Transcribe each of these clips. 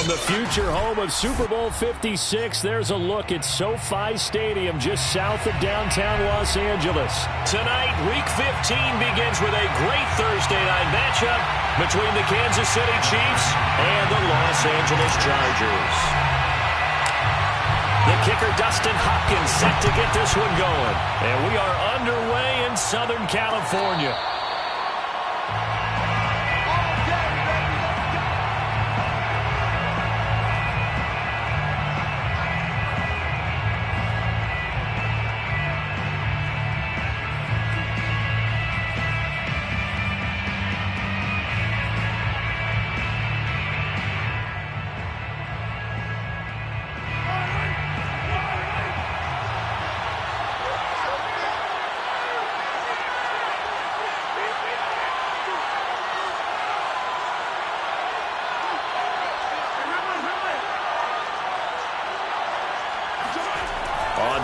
From the future home of Super Bowl 56, there's a look at SoFi Stadium just south of downtown Los Angeles. Tonight, Week 15 begins with a great Thursday night matchup between the Kansas City Chiefs and the Los Angeles Chargers. The kicker, Dustin Hopkins, set to get this one going. And we are underway in Southern California.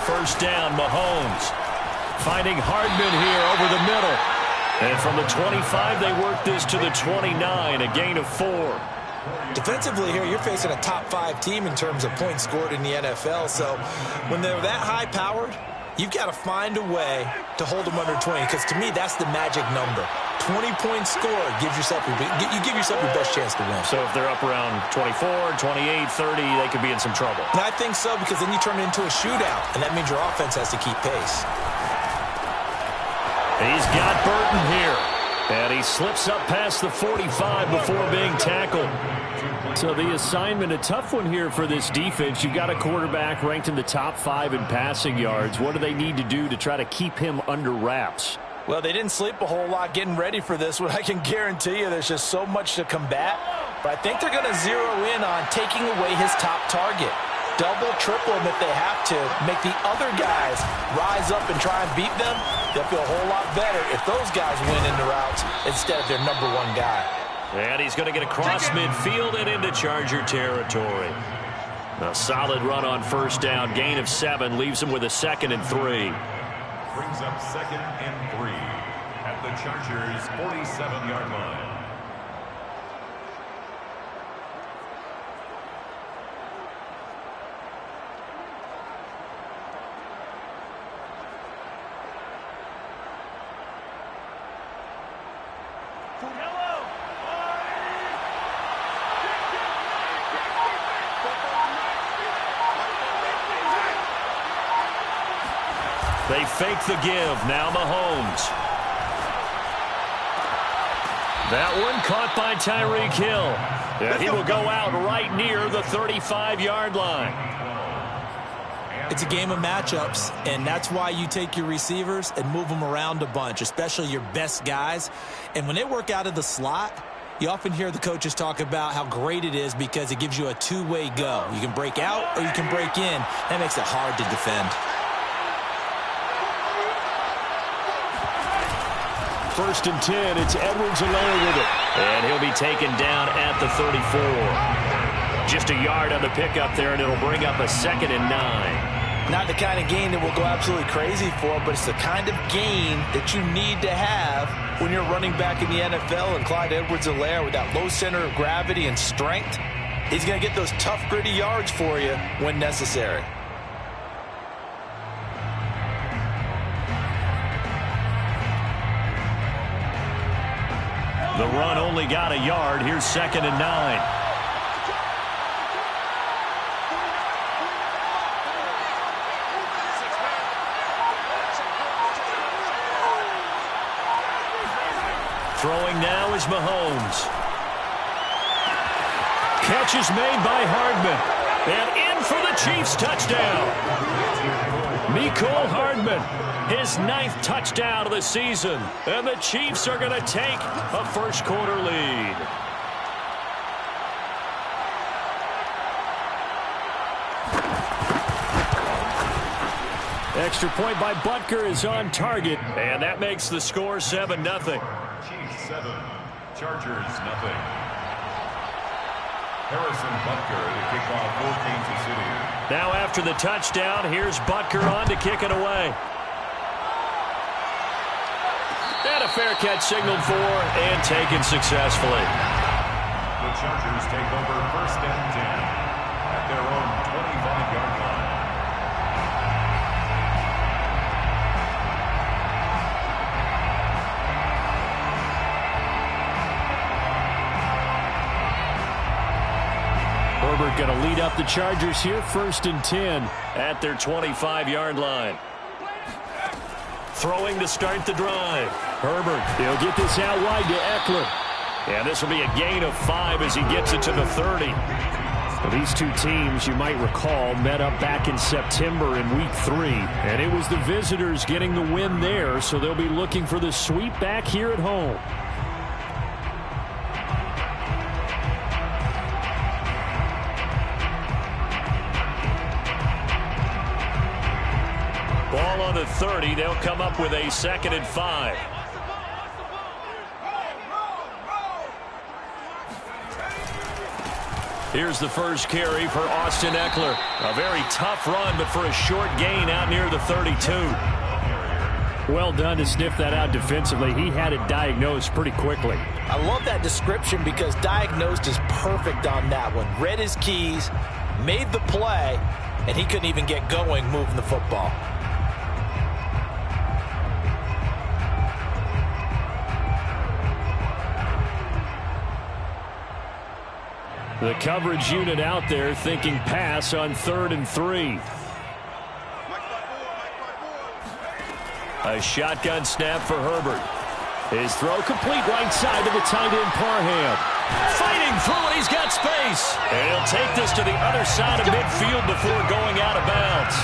First down, Mahomes finding Hardman here over the middle. And from the 25, they work this to the 29, a gain of 4. Defensively here, you're facing a top-5 team in terms of points scored in the NFL. So when they're that high-powered, you've got to find a way to hold them under 20, because to me, that's the magic number. 20 points scored gives yourself your best chance to win. So if they're up around 24, 28, 30, they could be in some trouble. And I think so, because then you turn it into a shootout, and that means your offense has to keep pace. He's got Burton here, and he slips up past the 45 before being tackled. So the assignment, a tough one here for this defense. You've got a quarterback ranked in the top 5 in passing yards. What do they need to do to try to keep him under wraps? Well, they didn't sleep a whole lot getting ready for this one. I can guarantee you there's just so much to combat. But I think they're going to zero in on taking away his top target. Double, triple him if they have to. Make the other guys rise up and try and beat them. They'll feel a whole lot better if those guys win in the routes instead of their number 1 guy. And he's going to get across midfield and into Charger territory. A solid run on first down. Gain of 7 leaves him with a 2nd and 3. Brings up 2nd and 3 at the Chargers' 47-yard line. They fake the give. Now Mahomes. That one caught by Tyreek Hill. And he will go out right near the 35-yard line. It's a game of matchups, and that's why you take your receivers and move them around a bunch, especially your best guys. And when they work out of the slot, you often hear the coaches talk about how great it is because it gives you a two-way go. You can break out or you can break in. That makes it hard to defend. First and 10, it's Edwards-Helaire with it. And he'll be taken down at the 34. Just a yard on the pickup there, and it'll bring up a 2nd and 9. Not the kind of gain that we'll go absolutely crazy for, but it's the kind of gain that you need to have when you're running back in the NFL. And Clyde Edwards-Helaire, with that low center of gravity and strength, he's going to get those tough, gritty yards for you when necessary. The run only got a yard. Here's 2nd and 9. Throwing now is Mahomes. Catch is made by Hardman. And in for the Chiefs touchdown. Mecole Hardman, his 9th touchdown of the season. And the Chiefs are going to take a first-quarter lead. Extra point by Butker is on target. And that makes the score 7-0. Chiefs 7, Chargers 0. Harrison Butker to kick off for Kansas City. Now after the touchdown, here's Butker on to kick it away. And a fair catch signaled for and taken successfully. The the Chargers take over 1st and 10 at their own 25-yard line. Herbert going to lead up the Chargers here, 1st and 10 at their 25-yard line. Throwing to start the drive. Herbert, he'll get this out wide to Eckler. And this will be a gain of 5 as he gets it to the 30. Well, these two teams, you might recall, met up back in September in Week 3. And it was the visitors getting the win there, so they'll be looking for the sweep back here at home. Ball on the 30. They'll come up with a 2nd and 5. Here's the first carry for Austin Eckler. A very tough run, but for a short gain out near the 32. Well done to sniff that out defensively. He had it diagnosed pretty quickly. I love that description because diagnosed is perfect on that one. Read his keys, made the play, and he couldn't even get going moving the football. The coverage unit out there thinking pass on 3rd and 3. A shotgun snap for Herbert. His throw complete right side to the tight end Parham. Fighting through it, he's got space. And he'll take this to the other side of midfield before going out of bounds.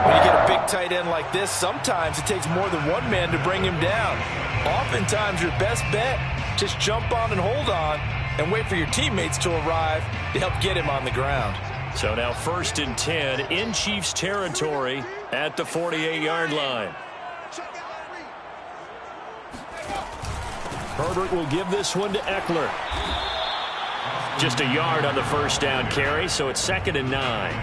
When you get a big tight end like this, sometimes it takes more than one man to bring him down. Oftentimes your best bet, just jump on and hold on and wait for your teammates to arrive to help get him on the ground. So now 1st and 10 in Chiefs territory at the 48-yard line. Herbert will give this one to Eckler. Just a yard on the first down carry, so it's 2nd and 9.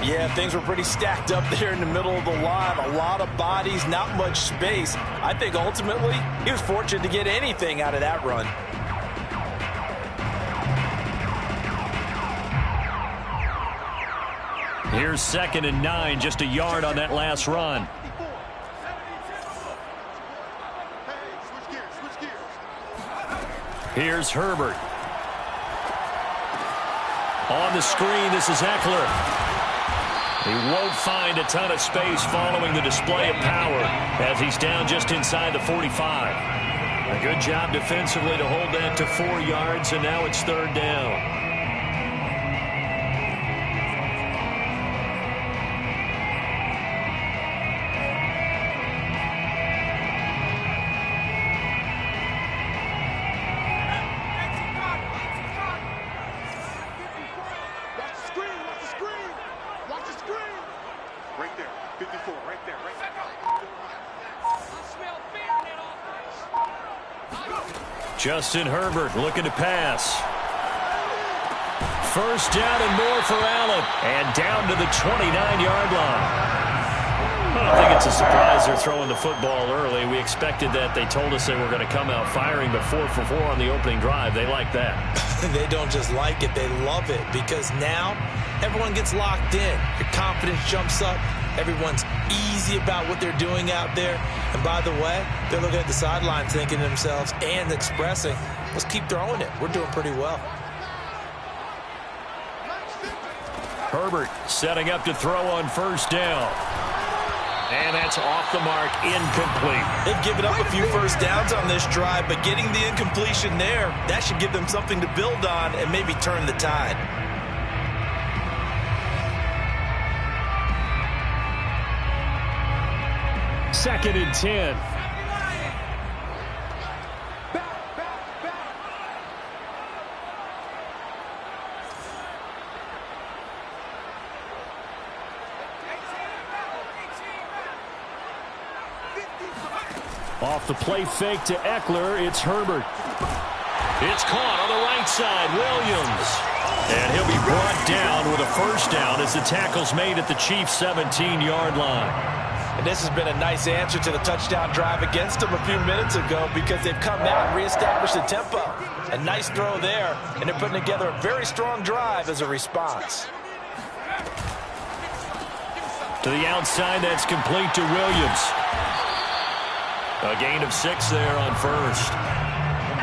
Yeah, things were pretty stacked up there in the middle of the line. A lot of bodies, not much space. I think ultimately he was fortunate to get anything out of that run. Here's 2nd and 9, just a yard on that last run. Here's Herbert. On the screen, this is Eckler. He won't find a ton of space following the display of power as he's down just inside the 45. A good job defensively to hold that to 4 yards, and now it's 3rd down. Justin Herbert looking to pass. 1st down and more for Allen. And down to the 29-yard line. I don't think it's a surprise they're throwing the football early. We expected that. They told us they were going to come out firing, but 4 for 4 on the opening drive. They like that. They don't just like it, they love it, because now everyone gets locked in. Your confidence jumps up. Everyone's easy about what they're doing out there. And by the way, they're looking at the sideline thinking to themselves and expressing, let's keep throwing it. We're doing pretty well. Herbert setting up to throw on 1st down. And that's off the mark, incomplete. They've given up a few 1st downs on this drive, but getting the incompletion there, that should give them something to build on and maybe turn the tide. Second and 10. Off the play fake to Eckler, it's Herbert. It's caught on the right side, Williams. And he'll be brought down with a 1st down as the tackle's made at the Chiefs' 17-yard line. And this has been a nice answer to the touchdown drive against them a few minutes ago because they've come out and reestablished the tempo. A nice throw there, and they're putting together a very strong drive as a response. To the outside, that's complete to Williams. A gain of 6 there on first.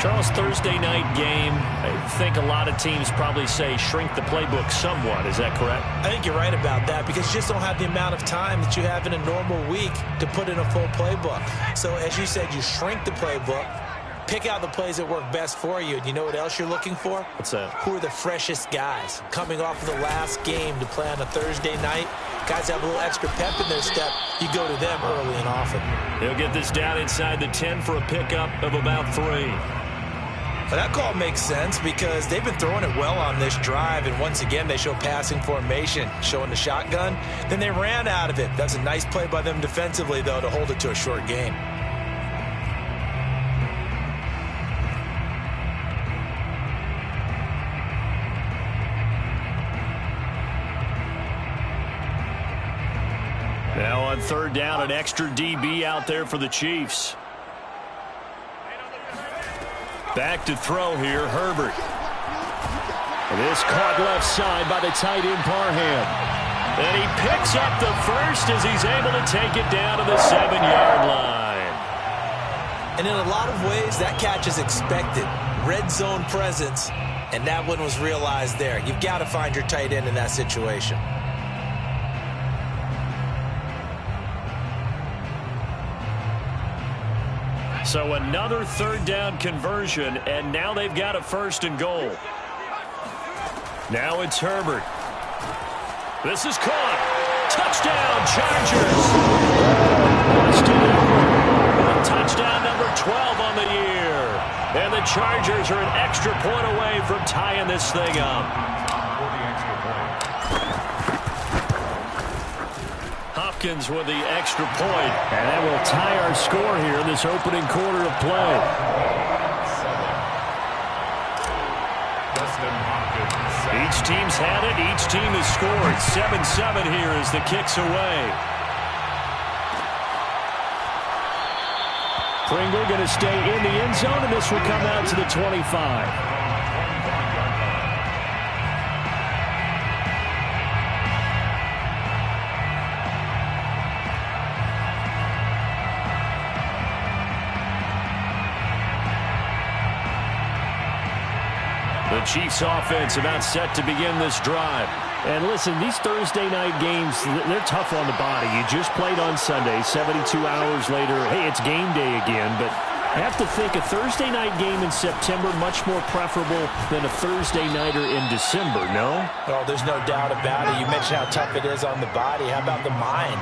Charles, Thursday night game, I think a lot of teams probably say shrink the playbook somewhat. Is that correct? I think you're right about that because you just don't have the amount of time that you have in a normal week to put in a full playbook. So as you said, you shrink the playbook, pick out the plays that work best for you. And you know what else you're looking for? What's that? Who are the freshest guys coming off of the last game to play on a Thursday night? Guys have a little extra pep in their step. You go to them early and often. He'll get this down inside the 10 for a pickup of about 3. But that call makes sense because they've been throwing it well on this drive, and once again they show passing formation, showing the shotgun. Then they ran out of it. That's a nice play by them defensively, though, to hold it to a short gain. Now on third down, an extra DB out there for the Chiefs. Back to throw here, Herbert. This caught left side by the tight end Parham. And he picks up the first as he's able to take it down to the 7-yard line. And in a lot of ways, that catch is expected. Red zone presence, and that one was realized there. You've got to find your tight end in that situation. So another third down conversion, and now they've got a 1st and goal. Now it's Herbert. This is caught. Touchdown, Chargers. Touchdown number 12 on the year. And the Chargers are an extra point away from tying this thing up. Hopkins with the extra point, and that will tie our score here in this opening quarter of play. Each team's had it. Each team has scored. 7-7 here as the kick's away. Pringle going to stay in the end zone, and this will come out to the 25. The Chiefs offense about set to begin this drive. And listen, these Thursday night games, they're tough on the body. You just played on Sunday, 72 hours later. Hey, it's game day again, but I have to think a Thursday night game in September much more preferable than a Thursday nighter in December, no? Oh, there's no doubt about it. You mentioned how tough it is on the body. How about the mind?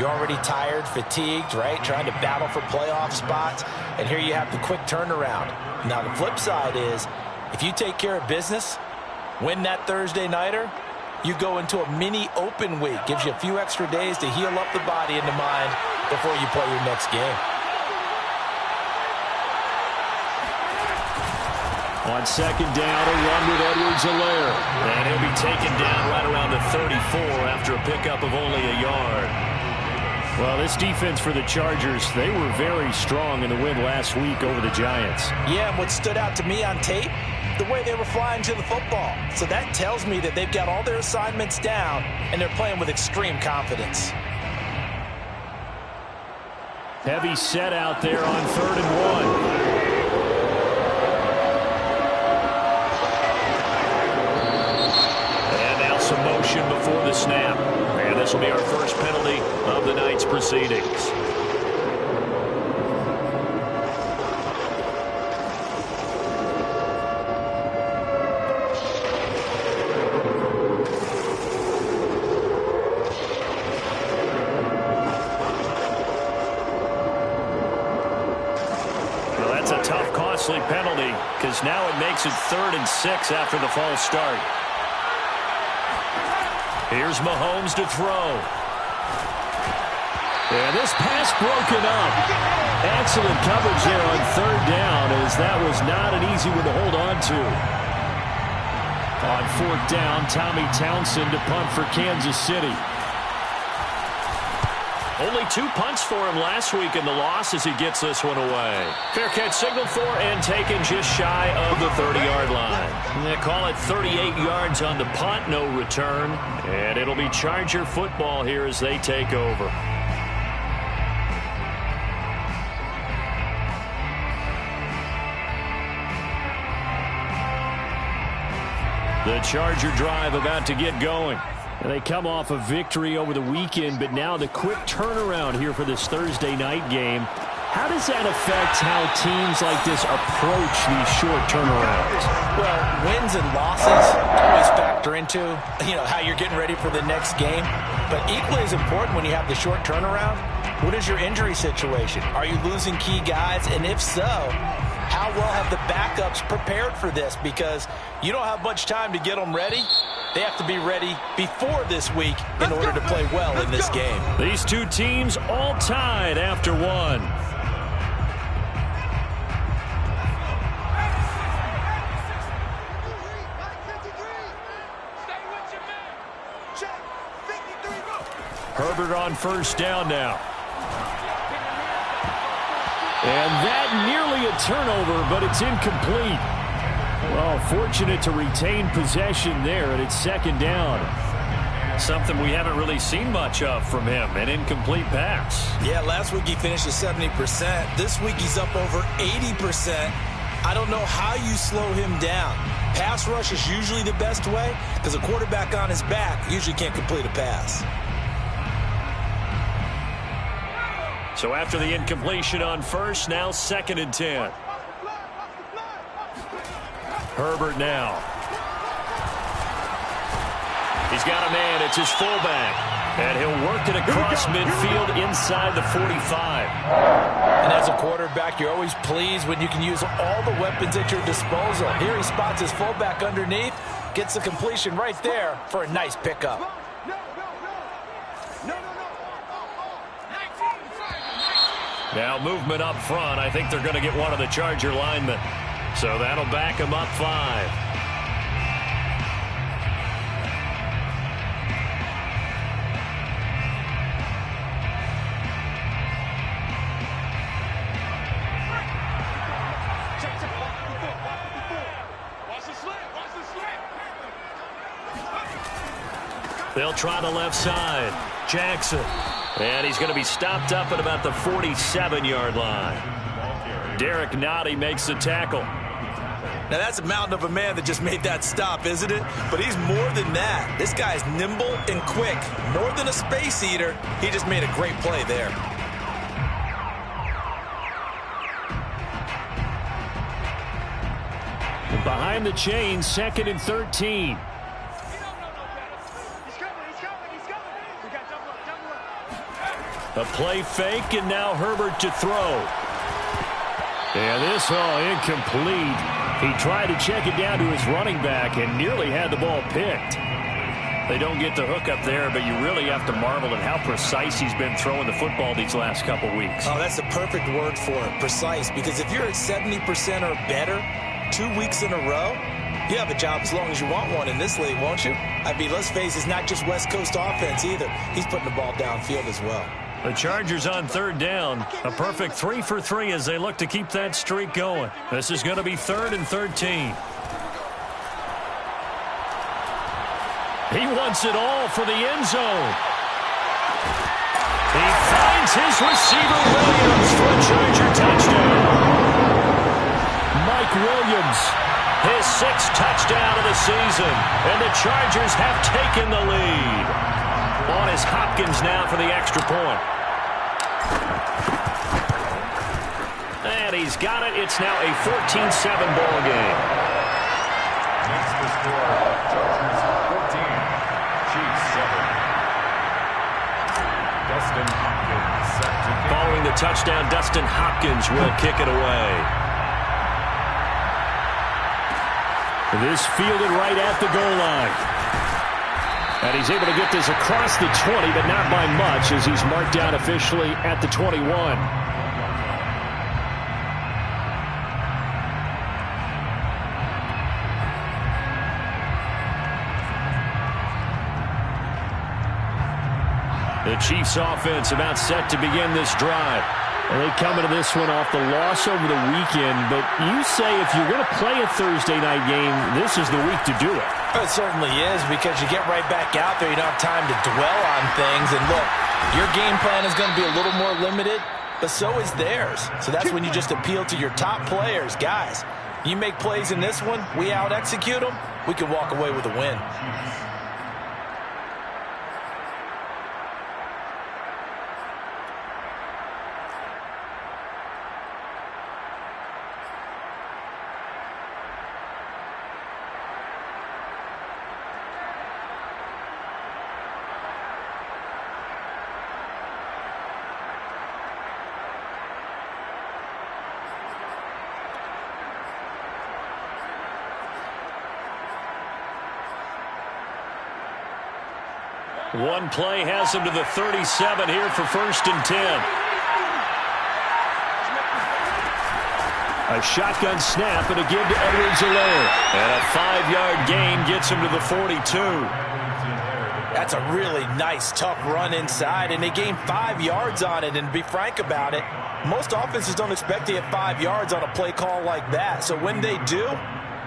You're already tired, fatigued, right? Trying to battle for playoff spots. And here you have the quick turnaround. Now, the flip side is, if you take care of business, win that Thursday nighter, you go into a mini open week. Gives you a few extra days to heal up the body and the mind before you play your next game. On second down, a run with Edwards-Helaire. And he'll be taken down right around the 34 after a pickup of only a yard. Well, this defense for the Chargers, they were very strong in the win last week over the Giants. Yeah, and what stood out to me on tape, the way they were flying to the football. So that tells me that they've got all their assignments down, and they're playing with extreme confidence. Heavy set out there on 3rd and 1. And now some motion before the snap. And this will be our first penalty of the night's proceedings. Well, that's a tough, costly penalty because now it makes it 3rd and 6 after the false start. Here's Mahomes to throw. And this pass broken up. Excellent coverage there on 3rd down, as that was not an easy one to hold on to. On 4th down, Tommy Townsend to punt for Kansas City. Only 2 punts for him last week in the loss as he gets this one away. Fair catch signaled for and taken just shy of the 30-yard line. They call it 38 yards on the punt, no return. And it'll be Charger football here as they take over. The Charger drive about to get going. And they come off a victory over the weekend, but now the quick turnaround here for this Thursday night game. How does that affect how teams like this approach these short turnarounds? Well, wins and losses always factor into, how you're getting ready for the next game. But equally as important when you have the short turnaround, what is your injury situation? Are you losing key guys? And if so, how well have the backups prepared for this? Because you don't have much time to get them ready. They have to be ready before this week in order to play well in this game. These two teams all tied after one. Herbert on first down now. And that nearly a turnover, but it's incomplete. Well, fortunate to retain possession there, and it's second down. Something we haven't really seen much of from him, an incomplete pass. Yeah, last week he finished at 70%. This week he's up over 80%. I don't know how you slow him down. Pass rush is usually the best way because a quarterback on his back usually can't complete a pass. So after the incompletion on first, now 2nd and 10. Herbert now. He's got a man. It's his fullback. And he'll work it across midfield inside the 45. And as a quarterback, you're always pleased when you can use all the weapons at your disposal. Here he spots his fullback underneath, gets the completion right there for a nice pickup. Now movement up front. I think they're going to get one of the Charger linemen. So that'll back him up 5. They'll try the left side. Jackson. And he's going to be stopped up at about the 47-yard line. Derek Nottie makes the tackle. Now, that's a mountain of a man that just made that stop, isn't it? But he's more than that. This guy's nimble and quick. More than a space eater. He just made a great play there. Behind the chain, 2nd and 13. A play fake, and now Herbert to throw. And this incomplete. He tried to check it down to his running back and nearly had the ball picked. They don't get the hook up there, but you really have to marvel at how precise he's been throwing the football these last couple weeks. Oh, that's the perfect word for it, precise. Because if you're at 70% or better 2 weeks in a row, you have a job as long as you want one in this league, won't you? I mean, let's face it, it's not just West Coast offense either. He's putting the ball downfield as well. The Chargers on 3rd down. A perfect 3 for 3 as they look to keep that streak going. This is going to be 3rd and 13. He wants it all for the end zone. He finds his receiver, Williams, for a Charger touchdown. Mike Williams, his 6th touchdown of the season. And the Chargers have taken the lead. On is Hopkins now for the extra point. And he's got it. It's now a 14-7 ball game. Makes the score Chargers 14, Chiefs 7. Dustin Hopkins set to kick. Following the touchdown, Dustin Hopkins will kick it away. This fielded right at the goal line. And he's able to get this across the 20, but not by much as he's marked down officially at the 21. The Chiefs offense about set to begin this drive. And they come into this one off the loss over the weekend, but you say if you're going to play a Thursday night game, this is the week to do it. It certainly is, because you get right back out there. You don't have time to dwell on things. And look, your game plan is going to be a little more limited, but so is theirs. So that's when you just appeal to your top players. Guys, you make plays in this one, we out-execute them, we can walk away with a win. One play has him to the 37 here for 1st and 10. A shotgun snap and a give to Edwards-Helaire. And a 5-yard gain gets him to the 42. That's a really nice, tough run inside, and they gained 5 yards on it. And to be frank about it, most offenses don't expect to get 5 yards on a play call like that. So when they do,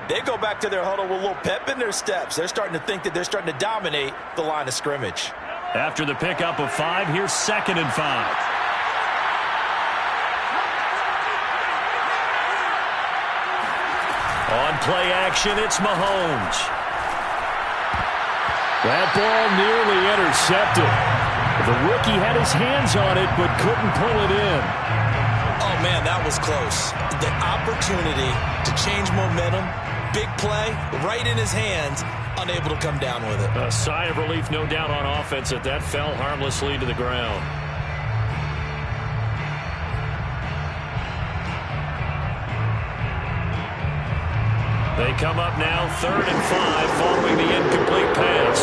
they go back to their huddle with a little pep in their steps. They're starting to think that they're starting to dominate the line of scrimmage. After the pickup of 5, here's 2nd and 5. On play action, it's Mahomes. That ball nearly intercepted. The rookie had his hands on it, but couldn't pull it in. Oh, man, that was close. The opportunity to change momentum, big play, right in his hands, unable to come down with it. A sigh of relief, no doubt, on offense that fell harmlessly to the ground. They come up now 3rd and 5 following the incomplete pass.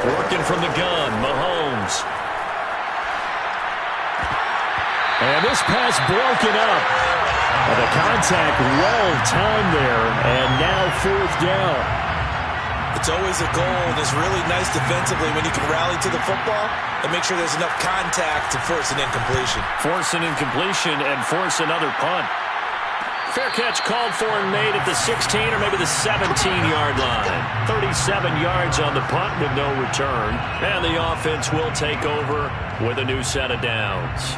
Working from the gun, Mahomes. And this pass broken up. And the contact well timed there, and now 4th down. It's always a goal, and it's really nice defensively when you can rally to the football and make sure there's enough contact to force an incompletion. Force an incompletion and force another punt. Fair catch called for and made at the 16 or maybe the 17-yard line. 37 yards on the punt with no return. And the offense will take over with a new set of downs.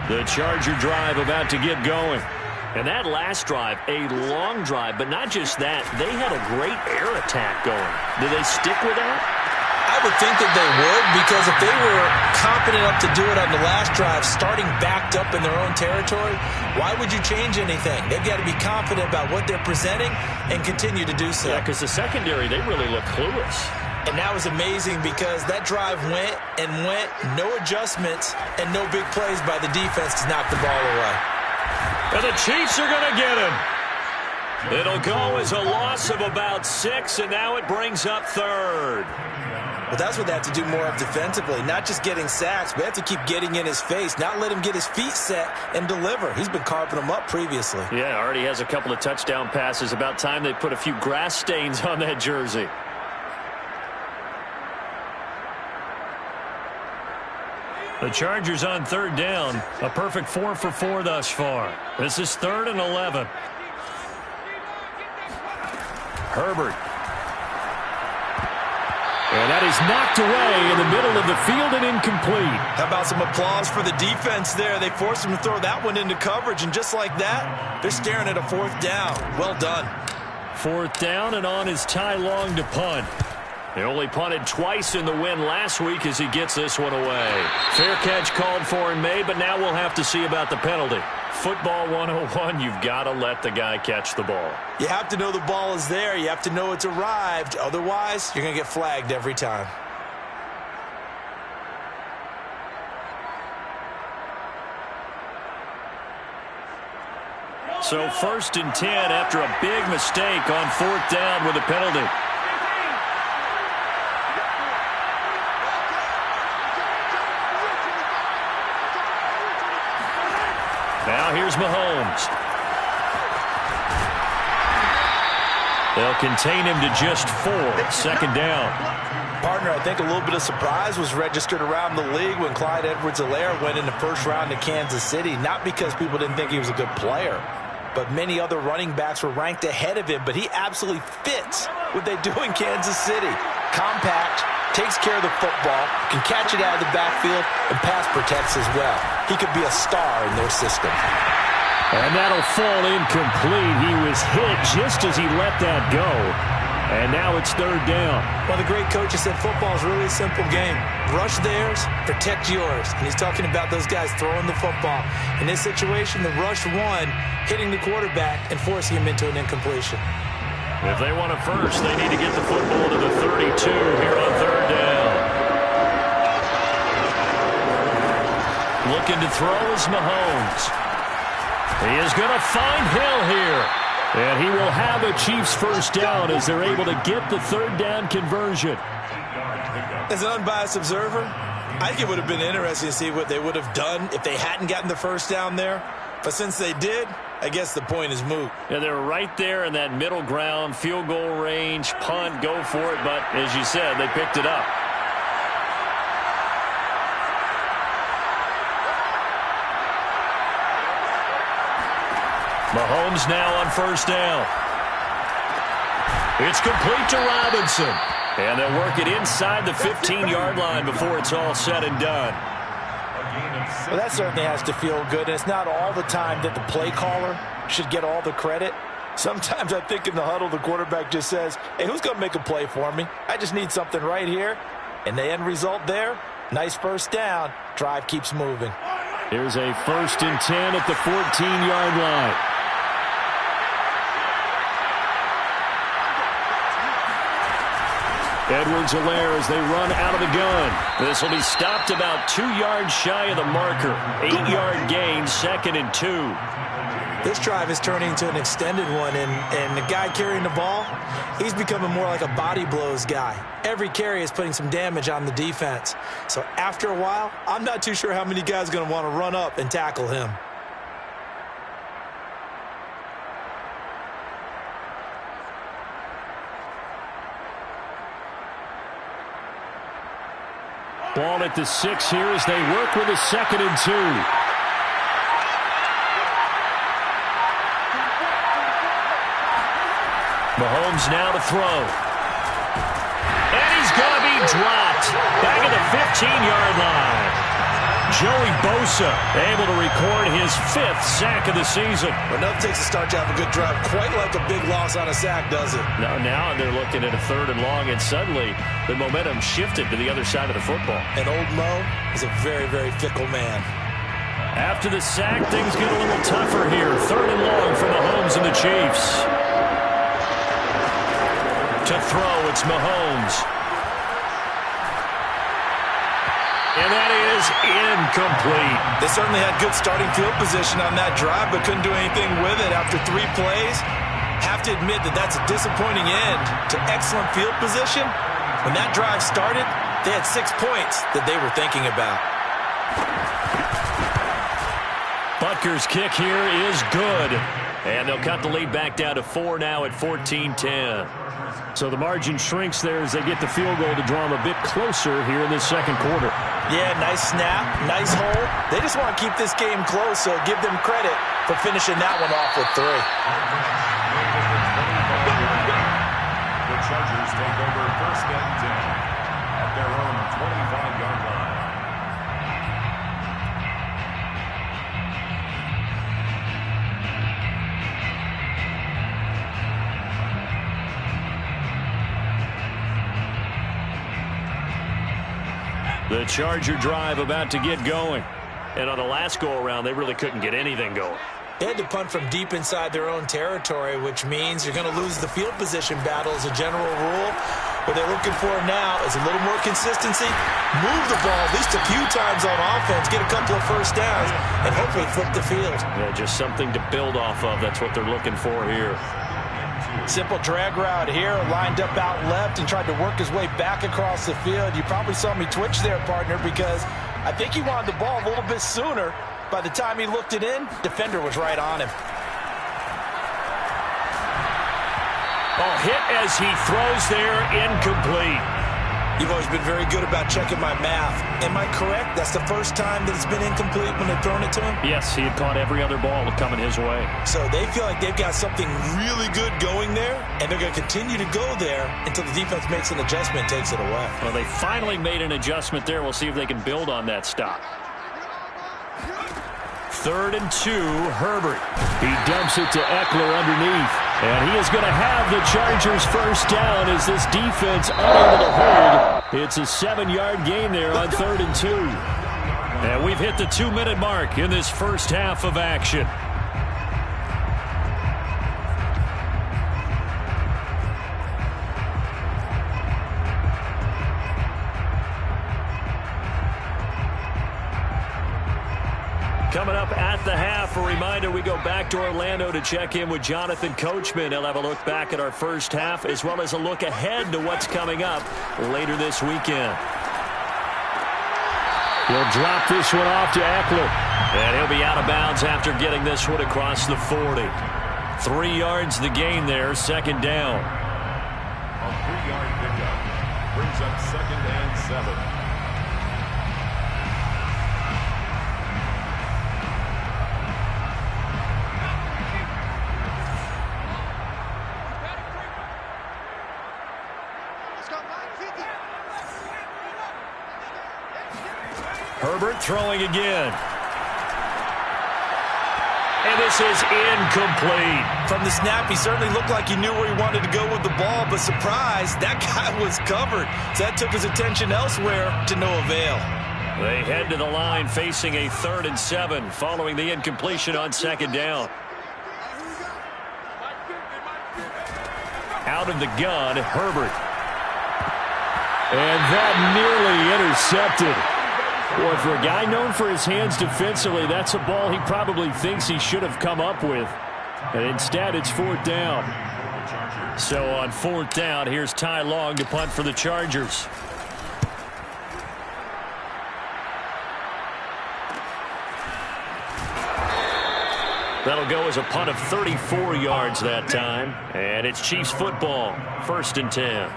The Charger drive about to get going. And that last drive, a long drive, but not just that. They had a great air attack going. Do they stick with that? I would think that they would, because if they were confident enough to do it on the last drive, starting backed up in their own territory, why would you change anything? They've got to be confident about what they're presenting and continue to do so. Yeah, because the secondary, they really look clueless. And that was amazing because that drive went and went, no adjustments, and no big plays by the defense to knock the ball away. And the Chiefs are going to get him. It'll go as a loss of about 6, and now it brings up 3rd. Well, that's what they have to do more of defensively, not just getting sacks, but they have to keep getting in his face, not let him get his feet set and deliver. He's been carving them up previously. Yeah, already has a couple of touchdown passes. About time they put a few grass stains on that jersey. The Chargers on 3rd down. A perfect 4 for 4 thus far. This is 3rd and 11. Herbert. And that is knocked away in the middle of the field and incomplete. How about some applause for the defense there? They forced him to throw that one into coverage, and just like that, they're staring at a 4th down. Well done. 4th down, and on is Ty Long to punt. They only punted twice in the win last week as he gets this one away. Fair catch called for and made, but now we'll have to see about the penalty. Football 101, you've got to let the guy catch the ball. You have to know the ball is there. You have to know it's arrived. Otherwise, you're going to get flagged every time. So 1st and 10 after a big mistake on 4th down with a penalty. Now here's Mahomes. They'll contain him to just 4. 2nd down. Partner, I think a little bit of surprise was registered around the league when Clyde Edwards-Helaire went in the 1st round to Kansas City. Not because people didn't think he was a good player, but many other running backs were ranked ahead of him. But he absolutely fits what they do in Kansas City. Compact, takes care of the football, can catch it out of the backfield, and pass protects as well. He could be a star in their system. And that'll fall incomplete. He was hit just as he let that go. And now it's 3rd down. Well, the great coaches said football is really a simple game. Rush theirs, protect yours. And he's talking about those guys throwing the football. In this situation, the rush won, hitting the quarterback and forcing him into an incompletion. If they want a first, they need to get the football to the 32 here on 3rd down. Looking to throw is Mahomes. He is going to find Hill here. And he will have a Chiefs 1st down as they're able to get the 3rd down conversion. As an unbiased observer, I think it would have been interesting to see what they would have done if they hadn't gotten the 1st down there. But since they did, I guess the point is moot. Yeah, they're right there in that middle ground, field goal range, punt, go for it. But as you said, they picked it up. Mahomes now on 1st down. It's complete to Robinson. And they'll work it inside the 15-yard line before it's all said and done. Well, that certainly has to feel good. And it's not all the time that the play caller should get all the credit. Sometimes I think in the huddle, the quarterback just says, hey, who's going to make a play for me? I just need something right here. And the end result there, nice 1st down. Drive keeps moving. Here's a 1st and 10 at the 14-yard line. Edwards-Helaire as they run out of the gun. This will be stopped about 2 yards shy of the marker. 8-yard gain, 2nd and 2. This drive is turning into an extended one, and the guy carrying the ball, he's becoming more like a body blows guy. Every carry is putting some damage on the defense. So after a while, I'm not too sure how many guys are going to want to run up and tackle him. Ball at the 6 here as they work with a 2nd and 2. Mahomes now to throw. And he's going to be dropped. Back at the 15-yard line. Joey Bosa able to record his 5th sack of the season. Well, nothing takes a start to have a good drive. Quite like a big loss on a sack, does it? Now they're looking at a 3rd and long, and suddenly the momentum shifted to the other side of the football. And old Mo is a very, very fickle man. After the sack, things get a little tougher here. 3rd and long for Mahomes and the Chiefs. To throw, it's Mahomes. And that is incomplete. They certainly had good starting field position on that drive, but couldn't do anything with it after 3 plays. Have to admit that that's a disappointing end to excellent field position. When that drive started, they had 6 points that they were thinking about. Butker's kick here is good. And they'll cut the lead back down to 4 now at 14-10. So the margin shrinks there as they get the field goal to draw them a bit closer here in this 2nd quarter. Yeah, nice snap, nice hole. They just want to keep this game close, so give them credit for finishing that one off with 3. The Chargers take over 1st and 10 at their own 25-yard line. The Charger drive about to get going. And on the last go-around, they really couldn't get anything going. They had to punt from deep inside their own territory, which means you're going to lose the field position battle as a general rule. What they're looking for now is a little more consistency, move the ball at least a few times on offense, get a couple of first downs, and hopefully flip the field. Yeah, just something to build off of. That's what they're looking for here. Simple drag route here, lined up out left and tried to work his way back across the field. You probably saw me twitch there, partner, because I think he wanted the ball a little bit sooner. By the time he looked it in, defender was right on him. Oh, hit as he throws there, incomplete. You've always been very good about checking my math. Am I correct? That's the first time that it's been incomplete when they've thrown it to him? Yes, he had caught every other ball coming his way. So they feel like they've got something really good going there, and they're going to continue to go there until the defense makes an adjustment and takes it away. Well, they finally made an adjustment there. We'll see if they can build on that stop. 3rd and 2, Herbert. He dumps it to Eckler underneath. And he is going to have the Chargers first down as this defense unable to hold. It's a 7-yard gain there on 3rd and 2. And we've hit the 2-minute mark in this first half of action. Coming up at the half, a reminder, we go back to Orlando to check in with Jonathan Coachman. He'll have a look back at our first half as well as a look ahead to what's coming up later this weekend. He'll drop this one off to Eckler. And he'll be out of bounds after getting this one across the 40. 3 yards the gain there, 2nd down. A 3-yard pickup brings up 2nd and 7. Herbert throwing again. And this is incomplete. From the snap, he certainly looked like he knew where he wanted to go with the ball, but surprise, that guy was covered. So that took his attention elsewhere to no avail. They head to the line facing a 3rd and 7 following the incompletion on 2nd down. Out of the gun, Herbert. And that nearly intercepted. Boy, for a guy known for his hands defensively, that's a ball he probably thinks he should have come up with. And instead, it's 4th down. So on 4th down, here's Ty Long to punt for the Chargers. That'll go as a punt of 34 yards that time. And it's Chiefs football, 1st and 10.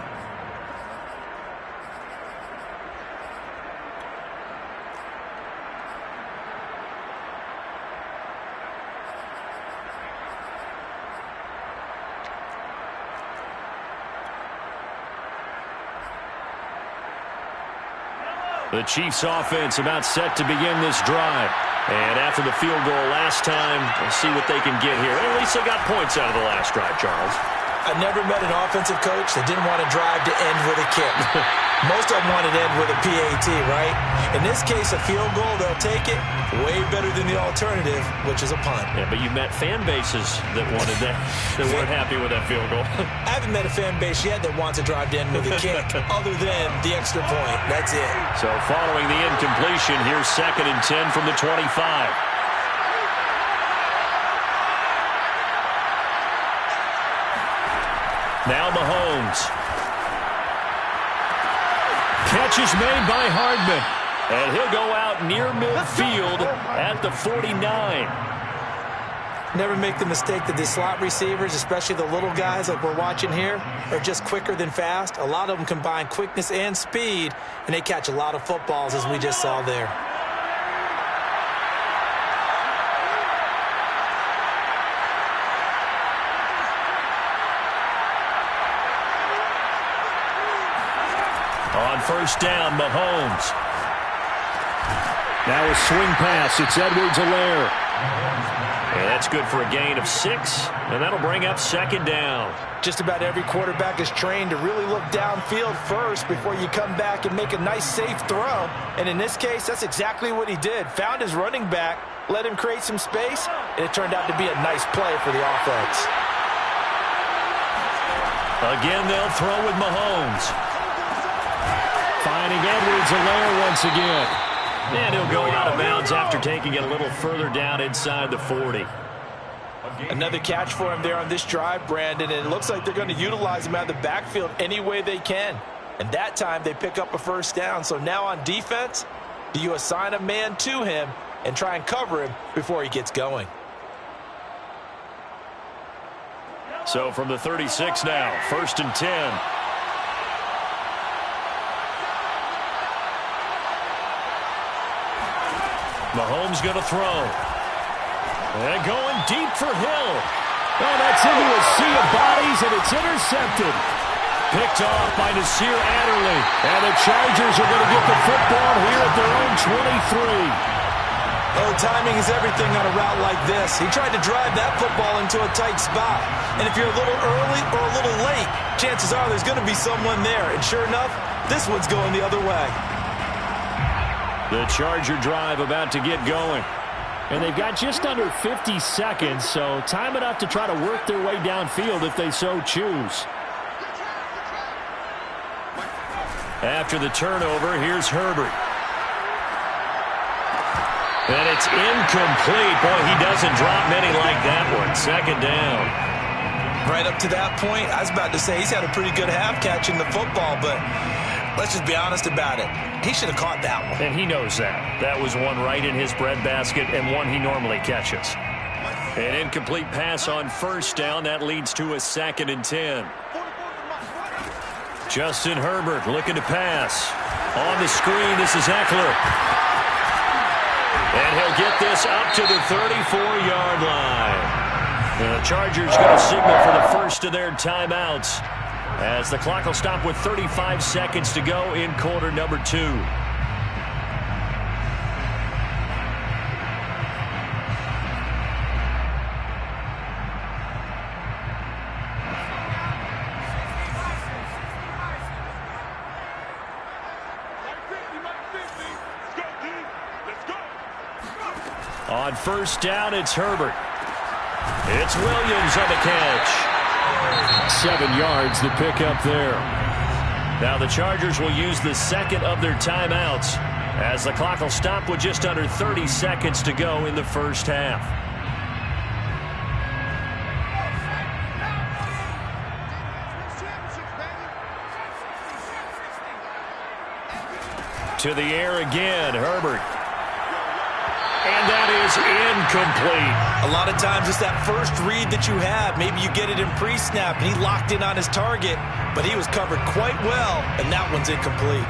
The Chiefs offense about set to begin this drive. And after the field goal last time, we'll see what they can get here. At least they got points out of the last drive, Charles. I never met an offensive coach that didn't want to drive to end with a kick. Most of them wanted to end with a PAT, right? In this case, a field goal, they'll take it. Way better than the alternative, which is a punt. Yeah, but you met fan bases that wanted that, that weren't happy with that field goal. I haven't met a fan base yet that wants to drive to end with a kick, other than the extra point. That's it. So following the incompletion, here's 2nd and 10 from the 25. Now Mahomes. Catch is made by Hardman. And he'll go out near midfield at the 49. Never make the mistake that the slot receivers, especially the little guys like we're watching here, are just quicker than fast. A lot of them combine quickness and speed, and they catch a lot of footballs, as we just saw there. On 1st down, Mahomes. Now a swing pass. It's Edwards-Helaire. And that's good for a gain of 6, and that'll bring up 2nd down. Just about every quarterback is trained to really look downfield first before you come back and make a nice, safe throw. And in this case, that's exactly what he did. Found his running back, let him create some space, and it turned out to be a nice play for the offense. Again, they'll throw with Mahomes. Finding Edwards-Helaire once again. And he'll go out of bounds after taking it a little further down inside the 40. Another catch for him there on this drive, Brandon, and it looks like they're going to utilize him out of the backfield any way they can. And that time they pick up a first down. So now on defense, do you assign a man to him and try and cover him before he gets going? So from the 36 now, 1st and 10. Mahomes going to throw. And going deep for Hill. Oh, that's into a sea of bodies, and it's intercepted. Picked off by Nasir Adderley. And the Chargers are going to get the football here at their own 23. Oh, timing is everything on a route like this. He tried to drive that football into a tight spot. And if you're a little early or a little late, chances are there's going to be someone there. And sure enough, this one's going the other way. The Charger drive about to get going. And they've got just under 50 seconds, so time enough to try to work their way downfield if they so choose. After the turnover, here's Herbert. And it's incomplete. Boy, he doesn't drop many like that one. 2nd down. Right up to that point, I was about to say he's had a pretty good half catching the football, but let's just be honest about it. He should have caught that one. And he knows that. That was one right in his breadbasket and one he normally catches. An incomplete pass on 1st down. That leads to a 2nd and 10. Justin Herbert looking to pass. On the screen, this is Eckler. And he'll get this up to the 34-yard line. The Chargers going to signal for the first of their timeouts, as the clock will stop with 35 seconds to go in quarter number 2. On 1st down, it's Herbert. It's Williams on the catch. 7 yards to pick up there. Now the Chargers will use the 2nd of their timeouts, as the clock will stop with just under 30 seconds to go in the 1st half. To the air again, Herbert. And that is incomplete. A lot of times it's that first read that you have. Maybe you get it in pre-snap, and he locked in on his target, but he was covered quite well, and that one's incomplete.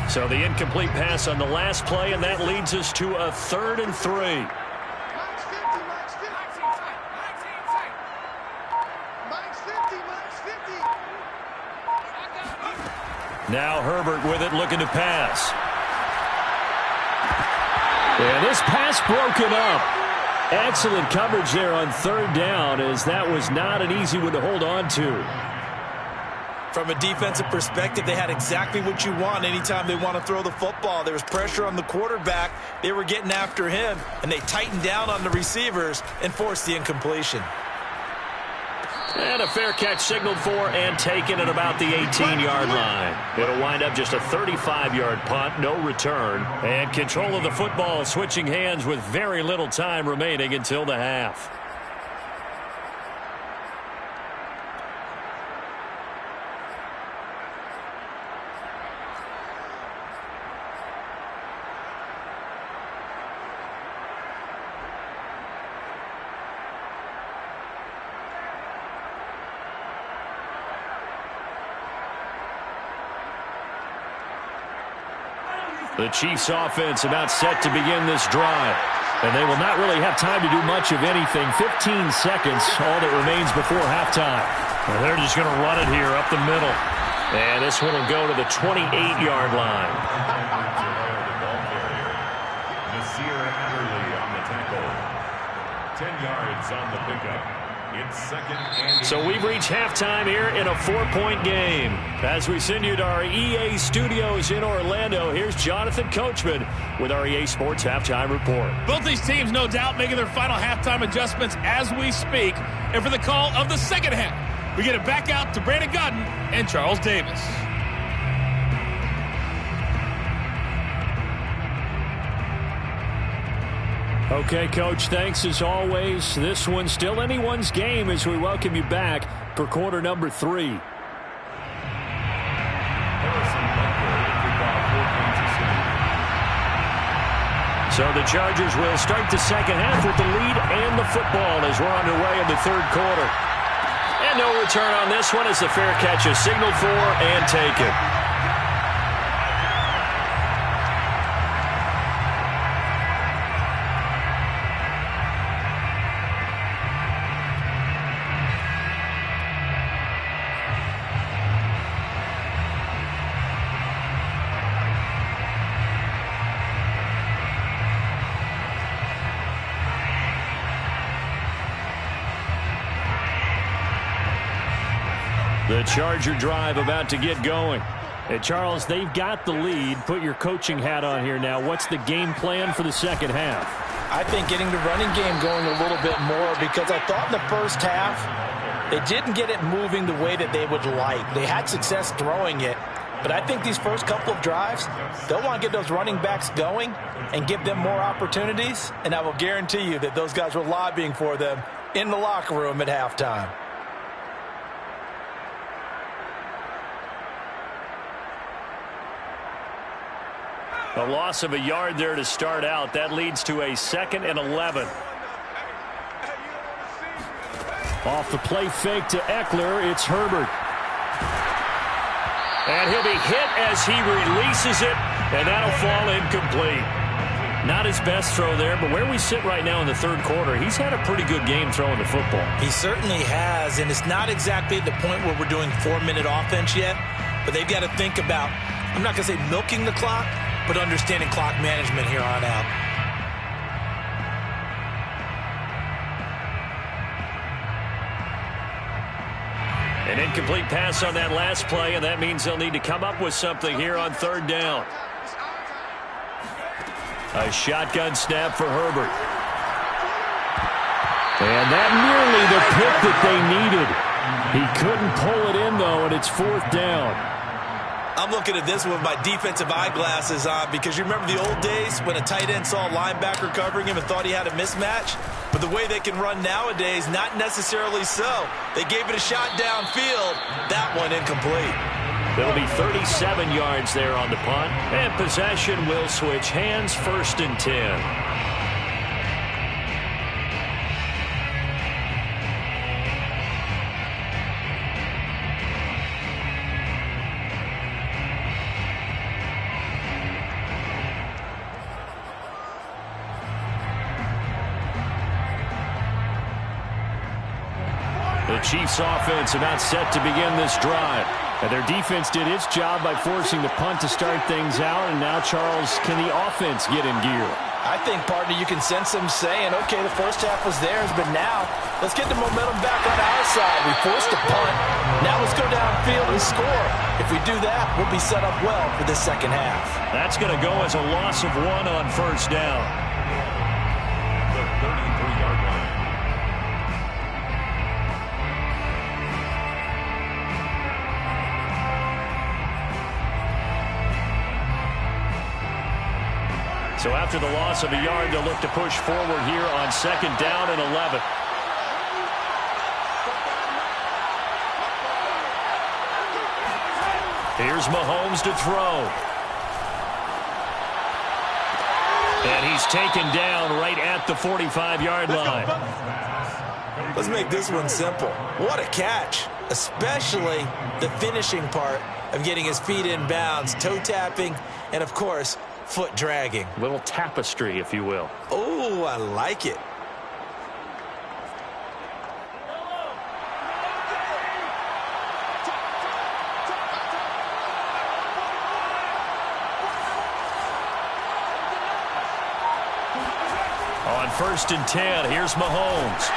So the incomplete pass on the last play, and that leads us to a 3rd and 3. Now Herbert with it, looking to pass. And this pass broken up. Excellent coverage there on 3rd down, as that was not an easy one to hold on to. From a defensive perspective, they had exactly what you want anytime they want to throw the football. There was pressure on the quarterback. They were getting after him, and they tightened down on the receivers and forced the incompletion. And a fair catch signaled for and taken at about the 18-yard line. It'll wind up just a 35-yard punt, no return. And control of the football switching hands with very little time remaining until the half. The Chiefs offense about set to begin this drive. And they will not really have time to do much of anything. 15 seconds, all that remains before halftime. And they're just going to run it here up the middle. And this one will go to the 28-yard line. Nasir Adderley on the tackle. 10 yards on the pickup. It's second and So we've reached halftime here in a 4-point game. As we send you to our EA studios in Orlando, here's Jonathan Coachman with our EA Sports Halftime Report. Both these teams, no doubt, making their final halftime adjustments as we speak. And for the call of the second half, we get it back out to Brandon Gaudin and Charles Davis. Okay, Coach, thanks as always. This one's still anyone's game as we welcome you back for quarter number 3. So the Chargers will start the second half with the lead and the football as we're underway in the third quarter. And no return on this one as the fair catch is signaled for and taken. The Charger drive about to get going. Hey, Charles, they've got the lead. Put your coaching hat on here now. What's the game plan for the second half? I think getting the running game going a little bit more because I thought in the first half they didn't get it moving the way that they would like. They had success throwing it, but I think these first couple of drives, they'll want to get those running backs going and give them more opportunities, and I will guarantee you that those guys were lobbying for them in the locker room at halftime. A loss of a yard there to start out. That leads to a 2nd and 11. Off the play fake to Eckler, it's Herbert. And he'll be hit as he releases it, and that'll fall incomplete. Not his best throw there, but where we sit right now in the third quarter, he's had a pretty good game throwing the football. He certainly has, and it's not exactly the point where we're doing 4-minute offense yet, but they've got to think about, I'm not going to say milking the clock, but understanding clock management here on out. An incomplete pass on that last play, and that means they'll need to come up with something here on third down. A shotgun snap for Herbert. And that nearly the pick that they needed. He couldn't pull it in, though, and it's fourth down. I'm looking at this with my defensive eyeglasses on because you remember the old days when a tight end saw a linebacker covering him and thought he had a mismatch? But the way they can run nowadays, not necessarily so. They gave it a shot downfield. That one incomplete. There'll be 37 yards there on the punt, and possession will switch hands, 1st and 10. The Chiefs offense about set to begin this drive. And their defense did its job by forcing the punt to start things out. And now, Charles, can the offense get in gear? I think, partner, you can sense them saying, okay, the first half was theirs, but now let's get the momentum back on our side. We forced a punt. Now let's go downfield and score. If we do that, we'll be set up well for this second half. That's going to go as a loss of 1 on first down. The 33-yard line. So after the loss of a yard, they'll look to push forward here on 2nd down and 11. Here's Mahomes to throw. And he's taken down right at the 45-yard line. Let's make this one simple. What a catch, especially the finishing part of getting his feet in bounds, toe tapping, and, of course, foot dragging. Little tapestry, if you will. Oh, I like it. On 1st and 10. Here's Mahomes.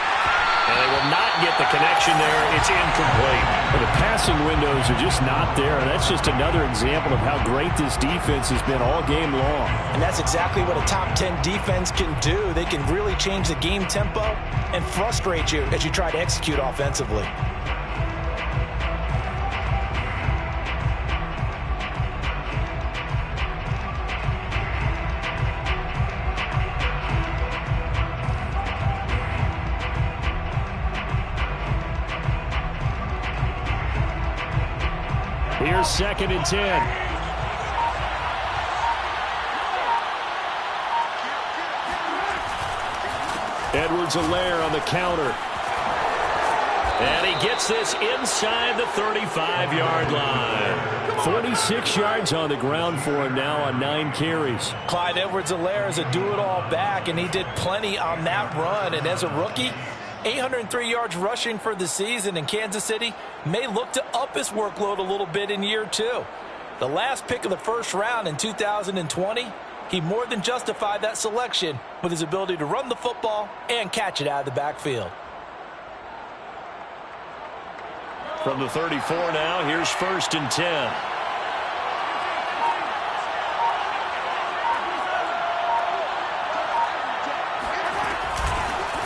And they will not get the connection there. It's incomplete. Well, the passing windows are just not there. And that's just another example of how great this defense has been all game long. And that's exactly what a top 10 defense can do. They can really change the game tempo and frustrate you as you try to execute offensively. Here's 2nd and 10. Edwards-Helaire on the counter. And he gets this inside the 35-yard line. 46 yards on the ground for him now on 9 carries. Clyde Edwards-Helaire is a do-it-all back, and he did plenty on that run. And as a rookie, 803 yards rushing for the season, and Kansas City may look to up his workload a little bit in year 2. The last pick of the 1st round in 2020, he more than justified that selection with his ability to run the football and catch it out of the backfield. From the 34 now, here's 1st and 10.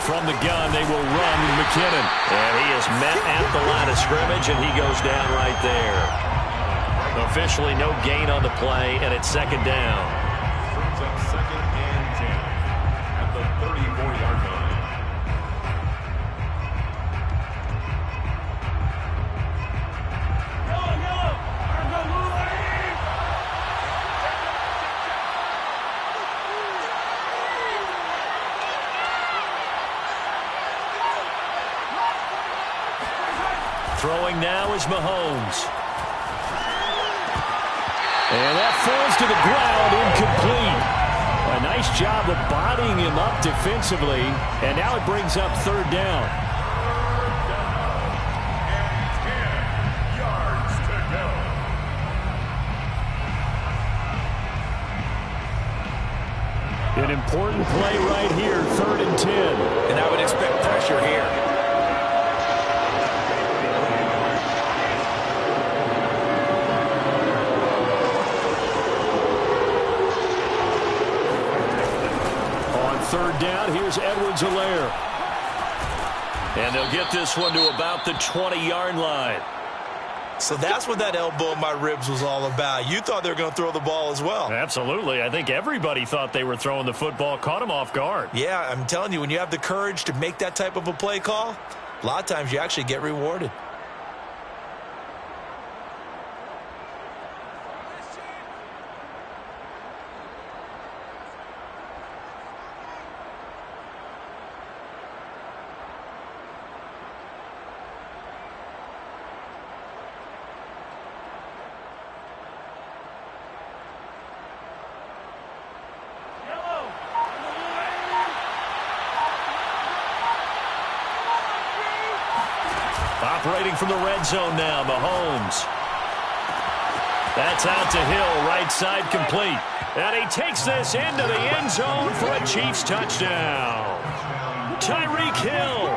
From the gun, they will run with McKinnon. And he is met at the line of scrimmage, and he goes down right there. Officially no gain on the play, and it's 2nd down. Brings up 2nd and 10 at the 34-yard line. Throwing now is Mahomes. And that falls to the ground, incomplete. A nice job of bodying him up defensively. And now it brings up 3rd down. 10 yards to go. An important play right here, 3rd and 10. And I would expect pressure here. On 3rd down, here's Edwards-Helaire. And they'll get this one to about the 20-yard line. So that's what that elbow in my ribs was all about. You thought they were going to throw the ball as well. Absolutely. I think everybody thought they were throwing the football, caught him off guard. Yeah, I'm telling you, when you have the courage to make that type of a play call, a lot of times you actually get rewarded. Operating from the red zone now, Mahomes. That's out to Hill, right side complete. And he takes this into the end zone for a Chiefs touchdown. Tyreek Hill,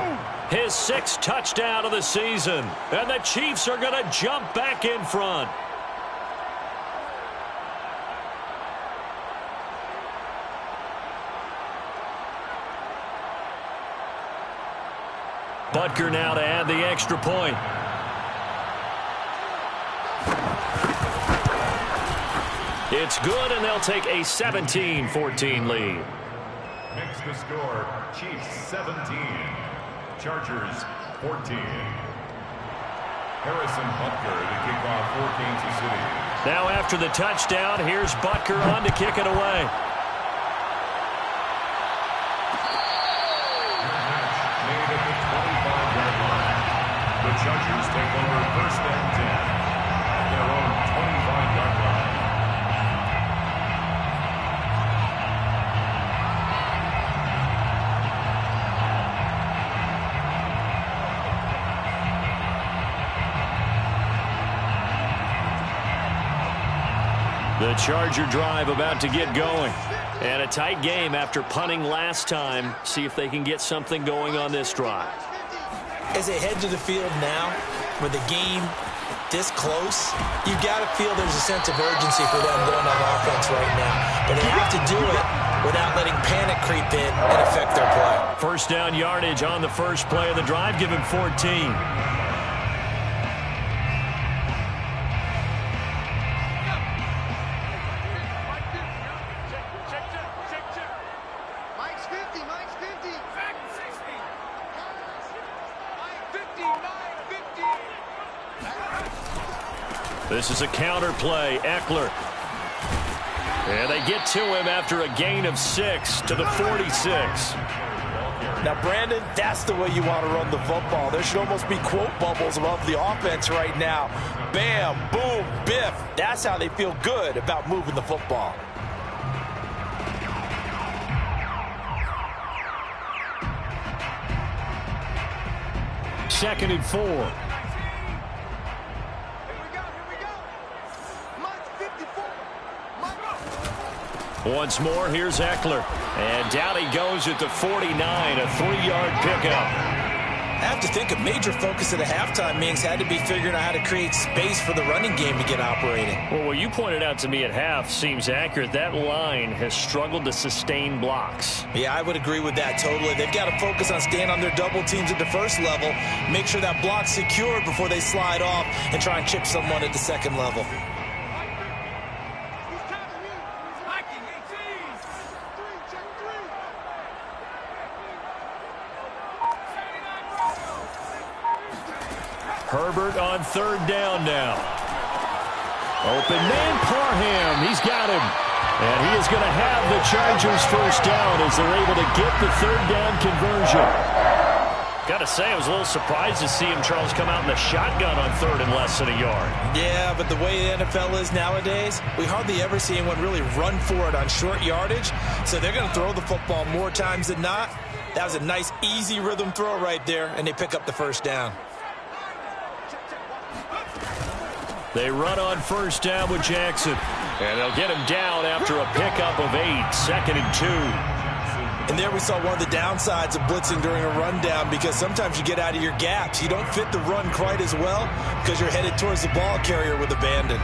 his 6th touchdown of the season. And the Chiefs are going to jump back in front. Butker now to add the extra point. It's good, and they'll take a 17-14 lead. Makes the score Chiefs 17, Chargers 14. Harrison Butker to kick off for Kansas City. Now after the touchdown, here's Butker on to kick it away. Made at the 25-yard line. The Chargers take over 1st and 10 at their own 25-yard line. The Charger drive about to get going. And a tight game after punting last time. See if they can get something going on this drive. As they head to the field now, with the game this close, you got to feel there's a sense of urgency for them going on offense right now. But they have to do it without letting panic creep in and affect their play. First down yardage on the first play of the drive. Give him 14. This is a counter play. Eckler. And they get to him after a gain of 6 to the 46. Now, Brandon, that's the way you want to run the football. There should almost be quote bubbles above the offense right now. Bam, boom, biff. That's how they feel good about moving the football. Second and 4. Once more, here's Eckler. And down he goes at the 49, a 3-yard pickup. I have to think a major focus at a halftime means had to be figuring out how to create space for the running game to get operating. Well, what you pointed out to me at half seems accurate. That line has struggled to sustain blocks. Yeah, I would agree with that totally. They've got to focus on staying on their double teams at the first level, make sure that block's secured before they slide off and try and chip someone at the second level. Herbert on third down now. Open man, Parham. He's got him. And he is going to have the Chargers first down as they're able to get the third down conversion. Got to say, I was a little surprised to see him, Charles, come out in the shotgun on third and less than a yard. Yeah, but the way the NFL is nowadays, we hardly ever see anyone really run for it on short yardage. So they're going to throw the football more times than not. That was a nice, easy rhythm throw right there, and they pick up the first down. They run on first down with Jackson. And they'll get him down after a pickup of 8, second and 2. And there we saw one of the downsides of blitzing during a rundown, because sometimes you get out of your gaps. You don't fit the run quite as well because you're headed towards the ball carrier with abandon.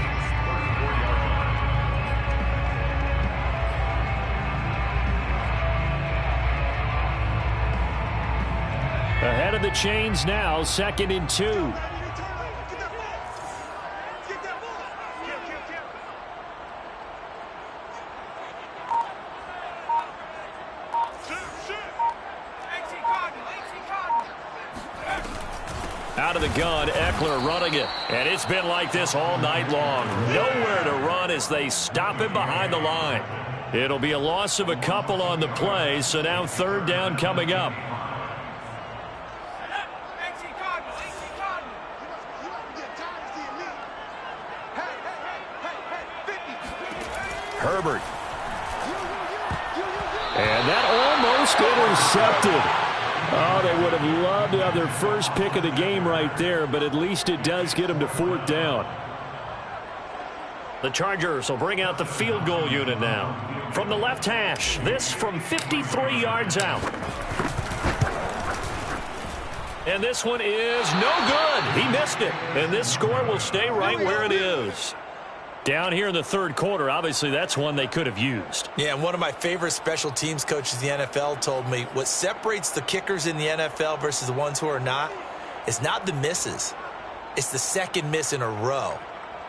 Ahead of the chains now, second and 2. Out of the gun, Eckler running it. And it's been like this all night long. Nowhere to run as they stop him behind the line. It'll be a loss of a couple on the play, so now third down coming up. Herbert. And that almost intercepted. Oh, they would have loved to have their first pick of the game right there, but at least it does get them to fourth down. The Chargers will bring out the field goal unit now. From the left hash, this from 53 yards out. And this one is no good. He missed it. And this score will stay right where it is. Down here in the third quarter, obviously that's one they could have used. Yeah, and one of my favorite special teams coaches in the NFL told me what separates the kickers in the NFL versus the ones who are not is not the misses. It's the second miss in a row.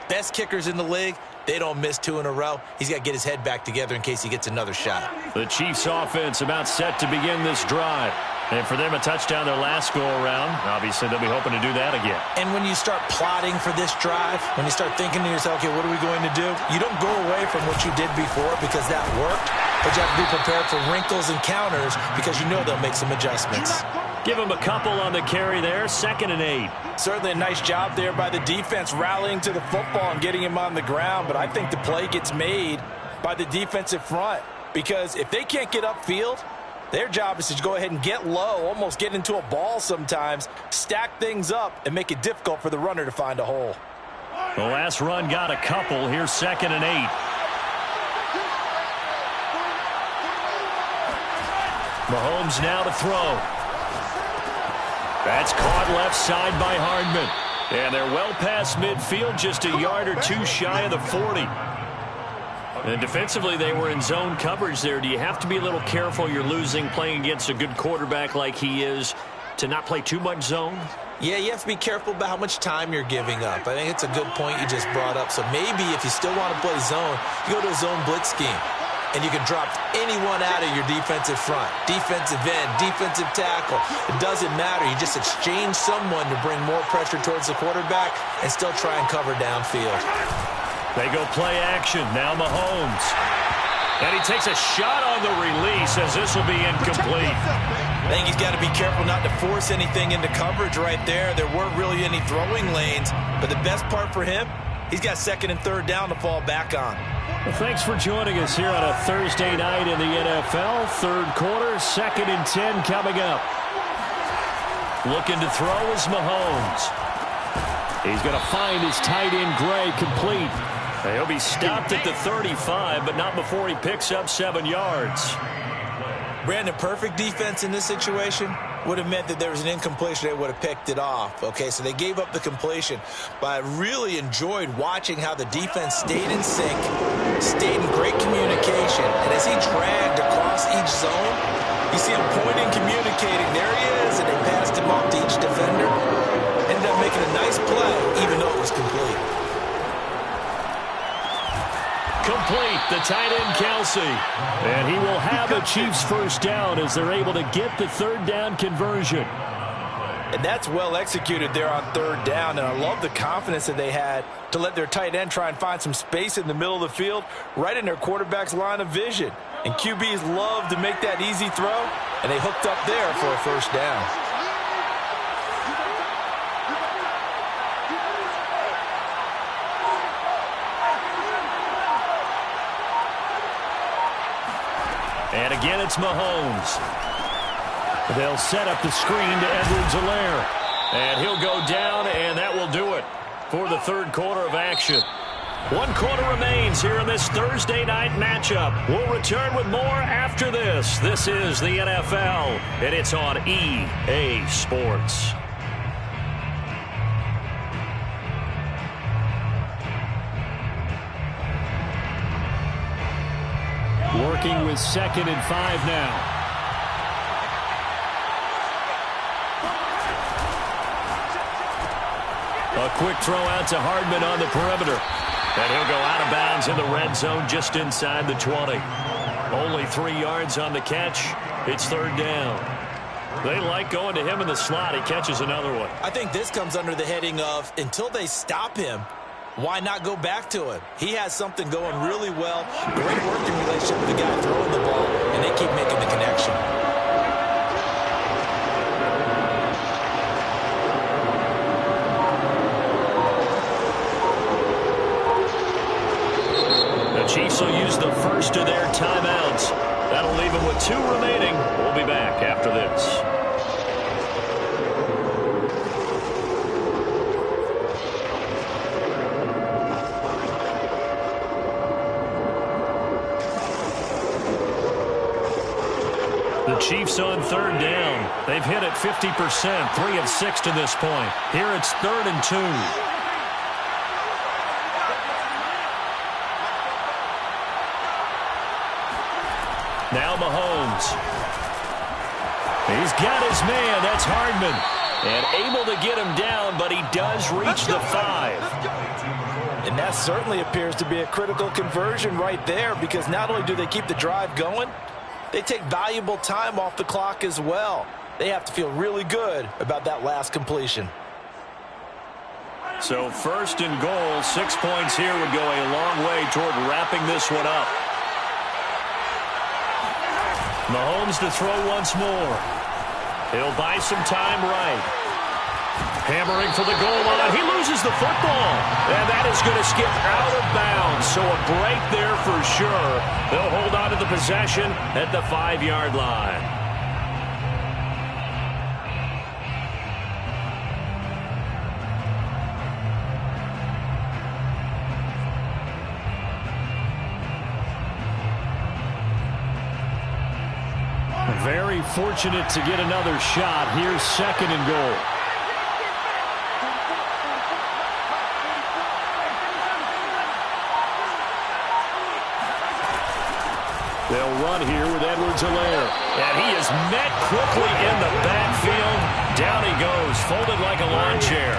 Best kickers in the league, they don't miss 2 in a row. He's got to get his head back together in case he gets another shot. The Chiefs offense about set to begin this drive. And for them, a touchdown their last go-around. Obviously, they'll be hoping to do that again. And when you start plotting for this drive, when you start thinking to yourself, okay, what are we going to do? You don't go away from what you did before because that worked. But you have to be prepared for wrinkles and counters because you know they'll make some adjustments. Give them a couple on the carry there, second and 8. Certainly a nice job there by the defense rallying to the football and getting him on the ground. But I think the play gets made by the defensive front because if they can't get upfield, their job is to go ahead and get low, almost get into a ball sometimes, stack things up, and make it difficult for the runner to find a hole. The last run got a couple. Here's 2nd and 8. Mahomes now to throw. That's caught left side by Hardman. And they're well past midfield, just a yard or two shy of the 40. And defensively, they were in zone coverage there. Do you have to be a little careful? You're losing playing against a good quarterback like he is to not play too much zone? Yeah, you have to be careful about how much time you're giving up. I think it's a good point you just brought up. So maybe if you still want to play zone, you go to a zone blitz scheme. And you can drop anyone out of your defensive front. Defensive end, defensive tackle. It doesn't matter. You just exchange someone to bring more pressure towards the quarterback and still try and cover downfield. They go play action. Now Mahomes. And he takes a shot on the release as this will be incomplete. I think he's got to be careful not to force anything into coverage right there. There weren't really any throwing lanes. But the best part for him, he's got 2nd and 3rd down to fall back on. Well, thanks for joining us here on a Thursday night in the NFL. 3rd quarter, 2nd and 10 coming up. Looking to throw is Mahomes. He's going to find his tight end, Gray, complete. He'll be stopped at the 35, but not before he picks up 7 yards. Brandon, perfect defense in this situation would have meant that there was an incompletion. They would have picked it off. Okay, so they gave up the completion. But I really enjoyed watching how the defense stayed in sync, stayed in great communication. And as he dragged across each zone, you see him pointing, communicating. There he is, and they passed him off to each defender. Ended up making a nice play, even though it was complete. Complete, the tight end, Kelsey. And he will have a Chiefs first down as they're able to get the 3rd down conversion. And that's well executed there on 3rd down. And I love the confidence that they had to let their tight end try and find some space in the middle of the field, right in their quarterback's line of vision. And QBs love to make that easy throw, and they hooked up there for a first down. And again, it's Mahomes. They'll set up the screen to Edwards-Helaire. And he'll go down, and that will do it for the 3rd quarter of action. 1 quarter remains here in this Thursday night matchup. We'll return with more after this. This is the NFL, and it's on EA Sports. Working with 2nd and 5 now. A quick throw out to Hardman on the perimeter. And he'll go out of bounds in the red zone just inside the 20. Only 3 yards on the catch. It's 3rd down. They like going to him in the slot. He catches another one. I think this comes under the heading of until they stop him, why not go back to him? He has something going really well. Great working relationship with the guy throwing the ball, and they keep making the connection. The Chiefs will use the first of their timeouts. That'll leave them with 2 remaining. We'll be back after this. The Chiefs on 3rd down. They've hit it 50%, 3 of 6 to this point. Here it's 3rd and 2. Now Mahomes. He's got his man. That's Hardman. And able to get him down, but he does reach the 5. And that certainly appears to be a critical conversion right there, because not only do they keep the drive going, they take valuable time off the clock as well. They have to feel really good about that last completion. So 1st and goal, 6 points here would go a long way toward wrapping this one up. Mahomes to throw once more. He'll buy some time right. Hammering for the goal line. He loses the football. And that is going to skip out of bounds. So a break there for sure. They'll hold on to the possession at the 5-yard line. Very fortunate to get another shot. Here's 2nd and goal. They'll run here with Edwards-Helaire. And he is met quickly in the backfield. Down he goes, folded like a lawn chair.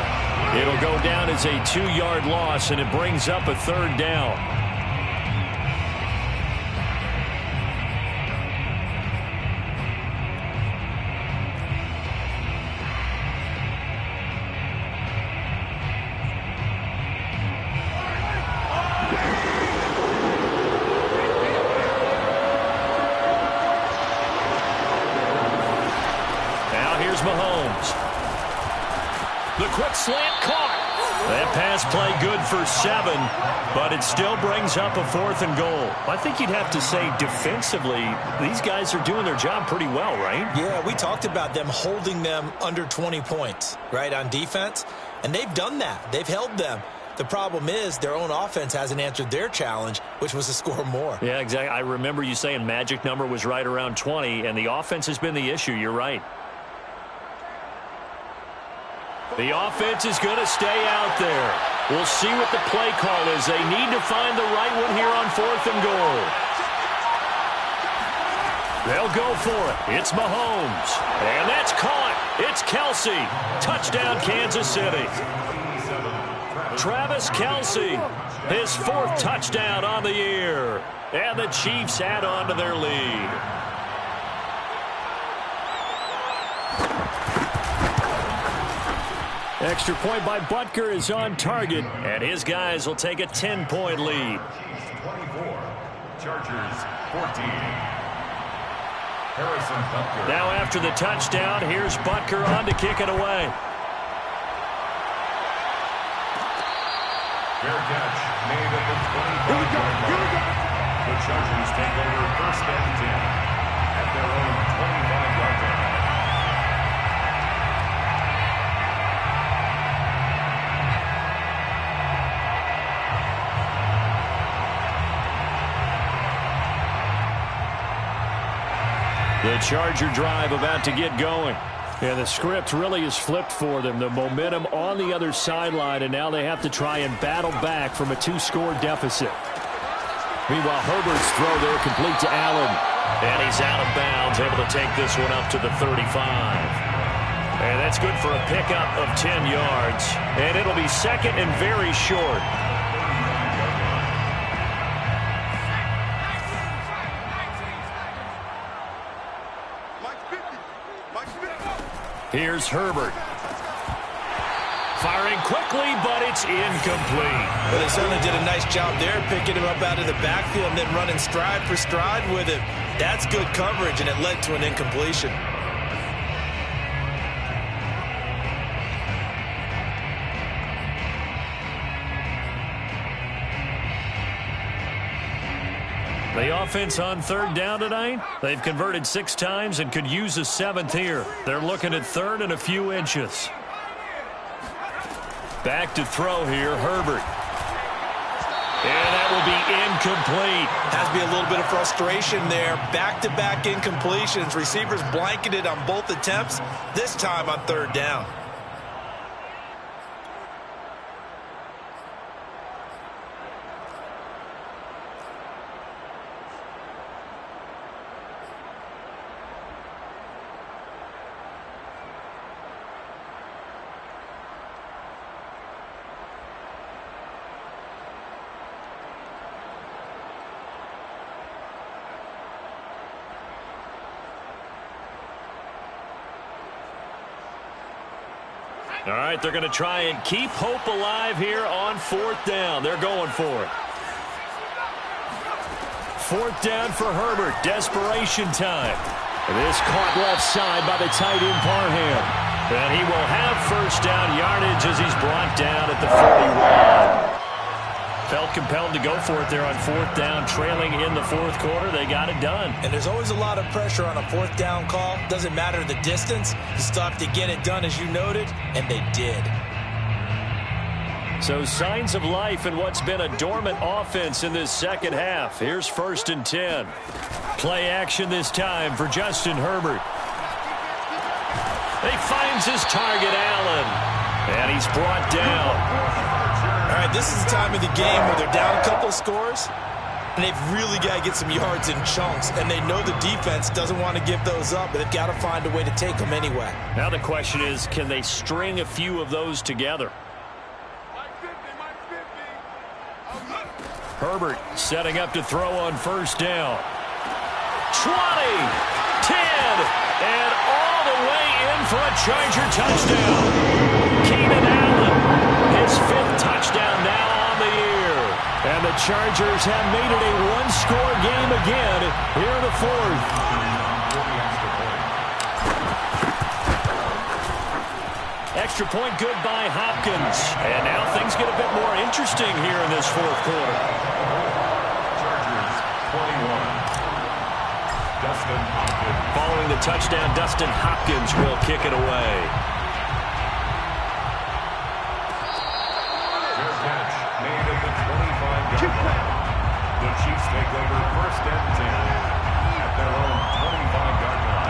It'll go down as a 2-yard loss, and it brings up a 3rd down. Mahomes. The quick slant caught. That pass play good for 7, but it still brings up a 4th and goal. I think you'd have to say defensively, these guys are doing their job pretty well, right? Yeah, we talked about them holding them under 20 points, right, on defense, and they've done that. They've held them. The problem is their own offense hasn't answered their challenge, which was to score more. Yeah, exactly. I remember you saying magic number was right around 20, and the offense has been the issue. You're right. The offense is going to stay out there. We'll see what the play call is. They need to find the right one here on 4th and goal. They'll go for it. It's Mahomes. And that's caught. It's Kelce. Touchdown, Kansas City. Travis Kelce, his 4th touchdown on the year. And the Chiefs add on to their lead. Extra point by Butker is on target, and his guys will take a 10-point lead. 24, Chargers 14. Harrison Butker. Now after the touchdown, here's Butker on to kick it away. Fair catch made at the 25-yard line. The Chargers take over 1st and 10 at their own 25-yard line. The Charger drive about to get going. And the script really is flipped for them. The momentum on the other sideline, and now they have to try and battle back from a 2-score deficit. Meanwhile, Herbert's throw there complete to Allen. And he's out of bounds, able to take this one up to the 35. And that's good for a pickup of 10 yards. And it'll be 2nd and very short. Here's Herbert. Firing quickly, but it's incomplete. Well, they certainly did a nice job there, picking him up out of the backfield and then running stride for stride with him. That's good coverage, and it led to an incompletion. The offense on 3rd down tonight, they've converted 6 times and could use a 7th here. They're looking at 3rd and a few inches. Back to throw here, Herbert. And that will be incomplete. Has to be a little bit of frustration there. Back-to-back incompletions. Receivers blanketed on both attempts, this time on 3rd down. All right, they're going to try and keep hope alive here on 4th down. They're going for it. 4th down for Herbert. Desperation time. This caught left side by the tight end Parham. And he will have 1st down yardage as he's brought down at the 41. Felt compelled to go for it there on 4th down, trailing in the 4th quarter. They got it done. And there's always a lot of pressure on a 4th down call. Doesn't matter the distance. You still have to get it done, as you noted, and they did. So signs of life in what's been a dormant offense in this second half. Here's 1st and 10. Play action this time for Justin Herbert. He finds his target, Allen. And he's brought down. All right, this is the time of the game where they're down a couple of scores, and they've really got to get some yards in chunks, and they know the defense doesn't want to give those up, but they've got to find a way to take them anyway. Now the question is, can they string a few of those together? Herbert setting up to throw on 1st down. 20, 10, and all the way in for a Charger touchdown. Keenan Allen, his 5th touchdown now on the year. And the Chargers have made it a one-score game again here in the 4th. Extra point good by Hopkins. And now things get a bit more interesting here in this 4th quarter. Chargers 21. Dustin Hopkins. Following the touchdown, Dustin Hopkins will kick it away. Their catch made at the 25-yard line. The Chiefs take over 1st and 10 at their own 25-yard line.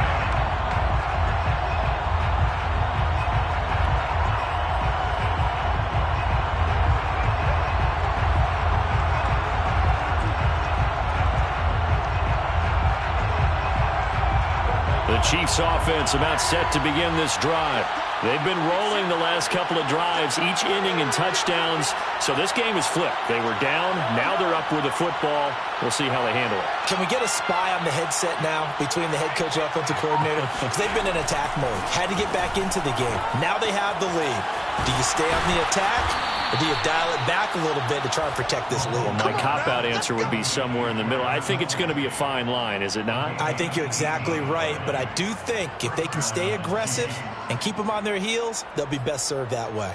The Chiefs offense about set to begin this drive. They've been rolling the last couple of drives, each inning in touchdowns. So this game is flipped. They were down. Now they're up with the football. We'll see how they handle it. Can we get a spy on the headset now between the head coach and offensive coordinator? Because they've been in attack mode. Had to get back into the game. Now they have the lead. Do you stay on the attack, or do you dial it back a little bit to try and protect this lead? Well, my cop-out answer would be somewhere in the middle. I think it's going to be a fine line, is it not? I think you're exactly right, but I do think if they can stay aggressive and keep them on their heels, they'll be best served that way.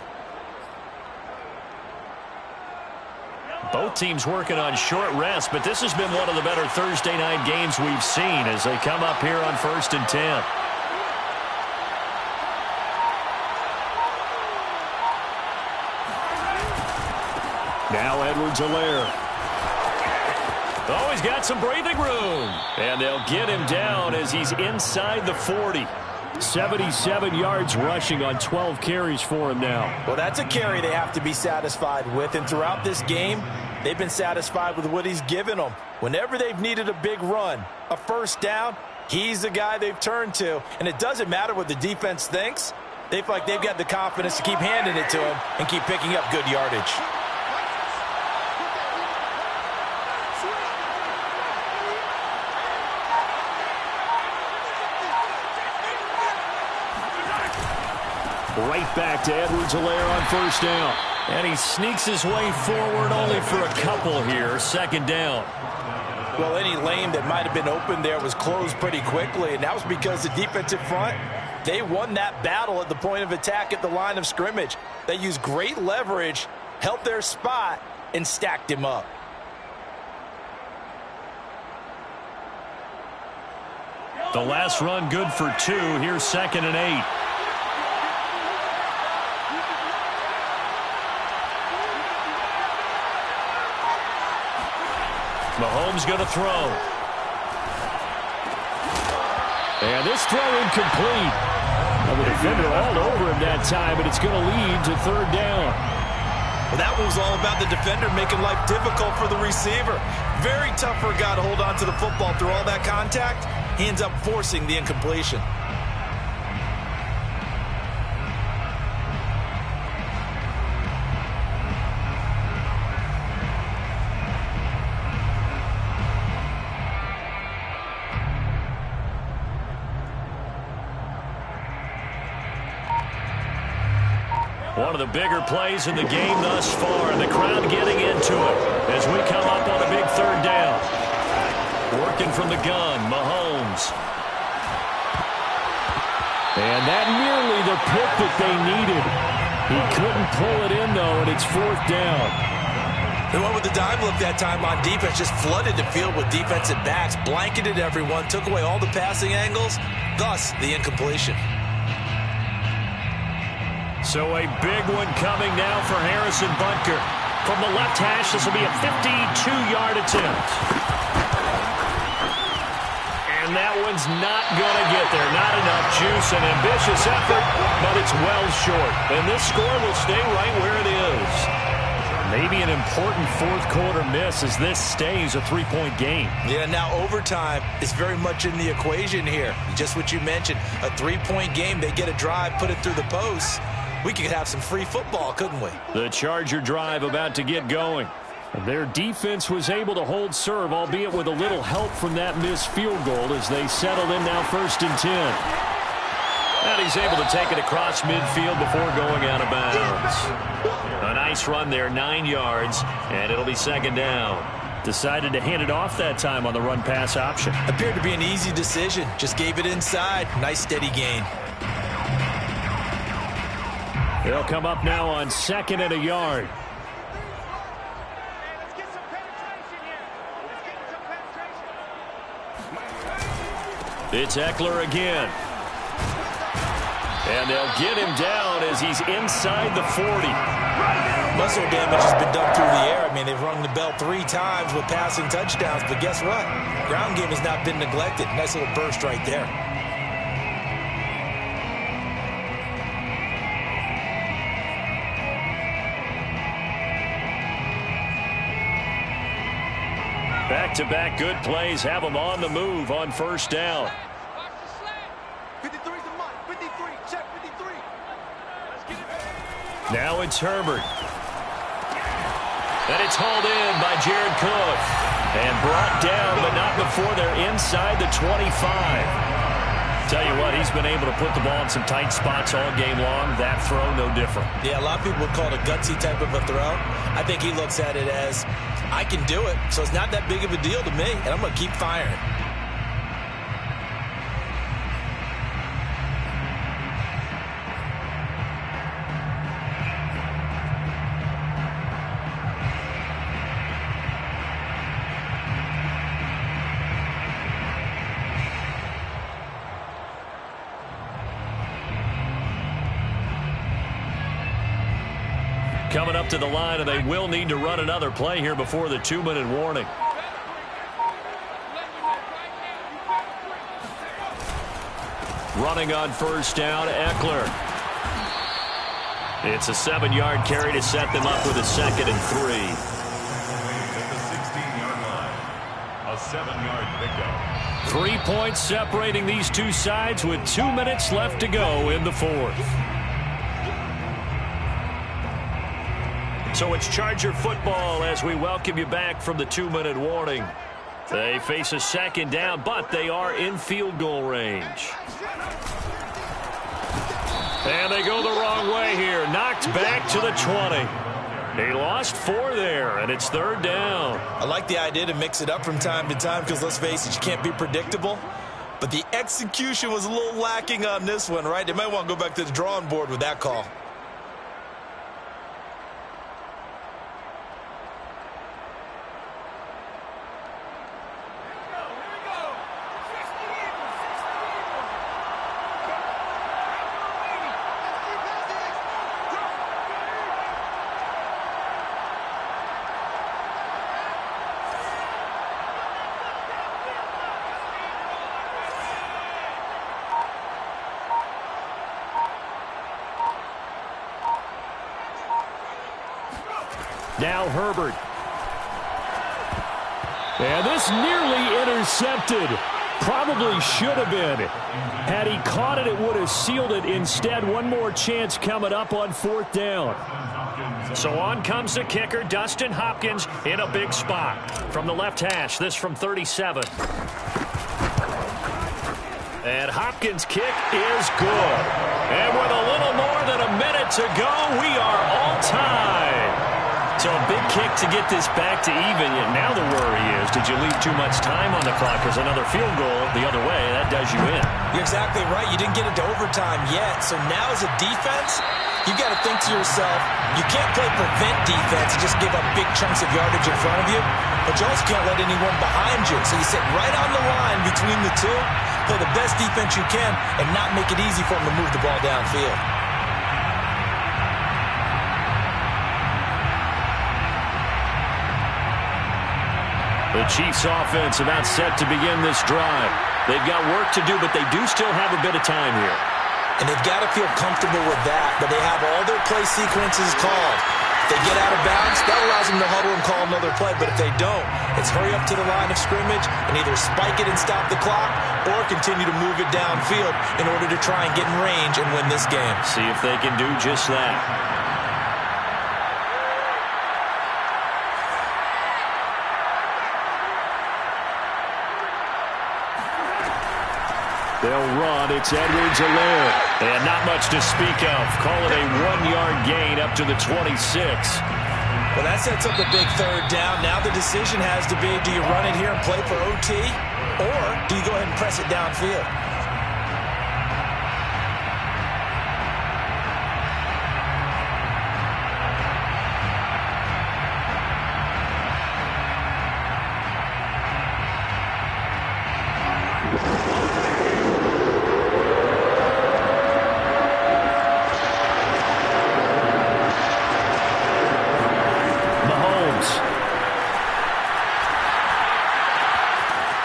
Both teams working on short rest, but this has been one of the better Thursday night games we've seen as they come up here on 1st and 10. Now Edwards-Helaire. Oh, he's got some breathing room. And they'll get him down as he's inside the 40. 77 yards rushing on 12 carries for him now. Well, that's a carry they have to be satisfied with. And throughout this game, they've been satisfied with what he's given them. Whenever they've needed a big run, a 1st down, he's the guy they've turned to. And it doesn't matter what the defense thinks. They feel like they've got the confidence to keep handing it to him and keep picking up good yardage. Right back to Edwards-Helaire on 1st down. And he sneaks his way forward only for a couple here. 2nd down. Well, any lane that might have been open there was closed pretty quickly, and that was because the defensive front, they won that battle at the point of attack at the line of scrimmage. They used great leverage, held their spot, and stacked him up. The last run good for 2. Here's 2nd and 8. Mahomes going to throw. And this throw incomplete. Well, the defender all over him that time, but it's going to lead to 3rd down. Well, that was all about the defender making life difficult for the receiver. Very tough for a guy to hold on to the football through all that contact. He ends up forcing the incompletion. One of the bigger plays in the game thus far, and the crowd getting into it as we come up on a big 3rd down. Working from the gun, Mahomes. And that nearly the pick that they needed. He couldn't pull it in, though, and it's 4th down. They went with the dime look that time on defense, just flooded the field with defensive backs, blanketed everyone, took away all the passing angles, thus the incompletion. So a big one coming now for Harrison Butker. From the left hash, this will be a 52-yard attempt. And that one's not going to get there. Not enough juice, an ambitious effort, but it's well short. And this score will stay right where it is. Maybe an important fourth-quarter miss as this stays a three-point game. Yeah, now overtime is very much in the equation here. Just what you mentioned, a three-point game. They get a drive, put it through the post. We could have some free football, couldn't we? The Charger drive about to get going. Their defense was able to hold serve, albeit with a little help from that missed field goal as they settled in now 1st and 10. And he's able to take it across midfield before going out of bounds. A nice run there, 9 yards, and it'll be 2nd down. Decided to hand it off that time on the run-pass option. Appeared to be an easy decision. Just gave it inside. Nice steady gain. They'll come up now on 2nd and a yard. It's Eckler again. And they'll get him down as he's inside the 40. Muscle damage has been done through the air. I mean, they've rung the bell 3 times with passing touchdowns, but guess what? Ground game has not been neglected. Nice little burst right there. Back-to-back good plays have them on the move on 1st down. 53's the mark. 53. Check 53. Let's get it. Now it's Herbert. And it's hauled in by Jared Cook. And brought down, but not before they're inside the 25. Tell you what, he's been able to put the ball in some tight spots all game long. That throw, no different. Yeah, a lot of people would call it a gutsy type of a throw. I think he looks at it as, I can do it, so it's not that big of a deal to me, and I'm going to keep firing. Coming up to the line, and they will need to run another play here before the 2-minute warning. Running on 1st down, Eckler. It's a 7-yard carry to set them up with a 2nd and 3. At the 16-yard line, a 7-yard pickup. 3 points separating these two sides with 2 minutes left to go in the 4th. So it's Charger football as we welcome you back from the 2-minute warning. They face a 2nd down, but they are in field goal range. And they go the wrong way here. Knocked back to the 20. They lost 4 there, and it's 3rd down. I like the idea to mix it up from time to time because, let's face it, you can't be predictable. But the execution was a little lacking on this one, right? They might want to go back to the drawing board with that call. Now Herbert. And this nearly intercepted. Probably should have been. Had he caught it, it would have sealed it. Instead, one more chance coming up on 4th down. So on comes the kicker, Dustin Hopkins, in a big spot. From the left hash, this from 37. And Hopkins' kick is good. And with a little more than a minute to go, we are all tied. So a big kick to get this back to even. Yet now the worry is, did you leave too much time on the clock? Because another field goal the other way, that does you in. You're exactly right. You didn't get it to overtime yet. So now as a defense, you've got to think to yourself, you can't play prevent defense and just give up big chunks of yardage in front of you. But you also can't let anyone behind you. So you sit right on the line between the two, play the best defense you can, and not make it easy for them to move the ball downfield. The Chiefs offense about set to begin this drive. They've got work to do, but they do still have a bit of time here. And they've got to feel comfortable with that, but they have all their play sequences called. If they get out of bounds, that allows them to huddle and call another play. But if they don't, it's hurry up to the line of scrimmage and either spike it and stop the clock or continue to move it downfield in order to try and get in range and win this game. See if they can do just that. They'll run. It's Edwards-Helaire. And not much to speak of. Call it a 1-yard gain up to the 26. Well, that sets up a big third down. Now the decision has to be, do you run it here and play for OT, or do you go ahead and press it downfield?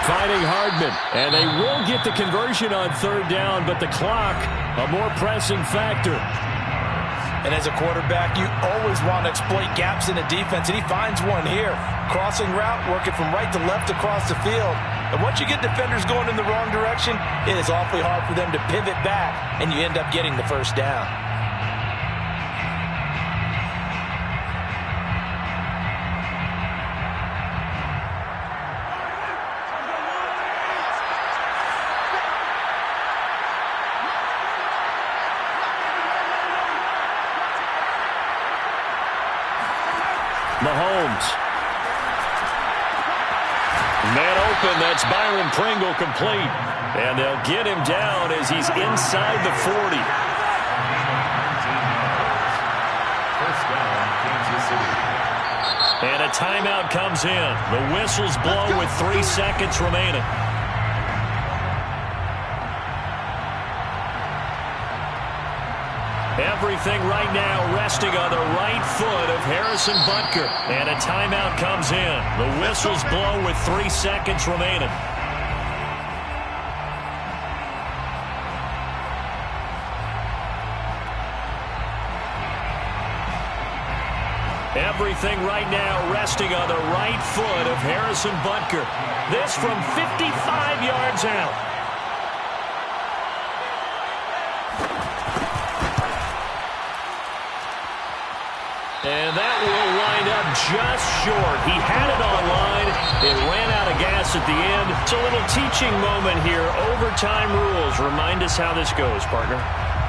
Finding Hardman, and they will get the conversion on third down, but the clock, a more pressing factor. And as a quarterback, you always want to exploit gaps in the defense, and he finds one here. Crossing route, working from right to left across the field. And once you get defenders going in the wrong direction, it is awfully hard for them to pivot back, and you end up getting the first down. Mahomes. Man open, that's Byron Pringle complete. And they'll get him down as he's inside the 40. First down, Kansas City. And a timeout comes in. The whistles blow with 3 seconds remaining. Everything right now resting on the right foot of Harrison Butker. And a timeout comes in. The whistles blow with 3 seconds remaining. Everything right now resting on the right foot of Harrison Butker. This from 55 yards out. And that will wind up just short. He had it on line. It ran out of gas at the end. It's a little teaching moment here. Overtime rules. Remind us how this goes, partner.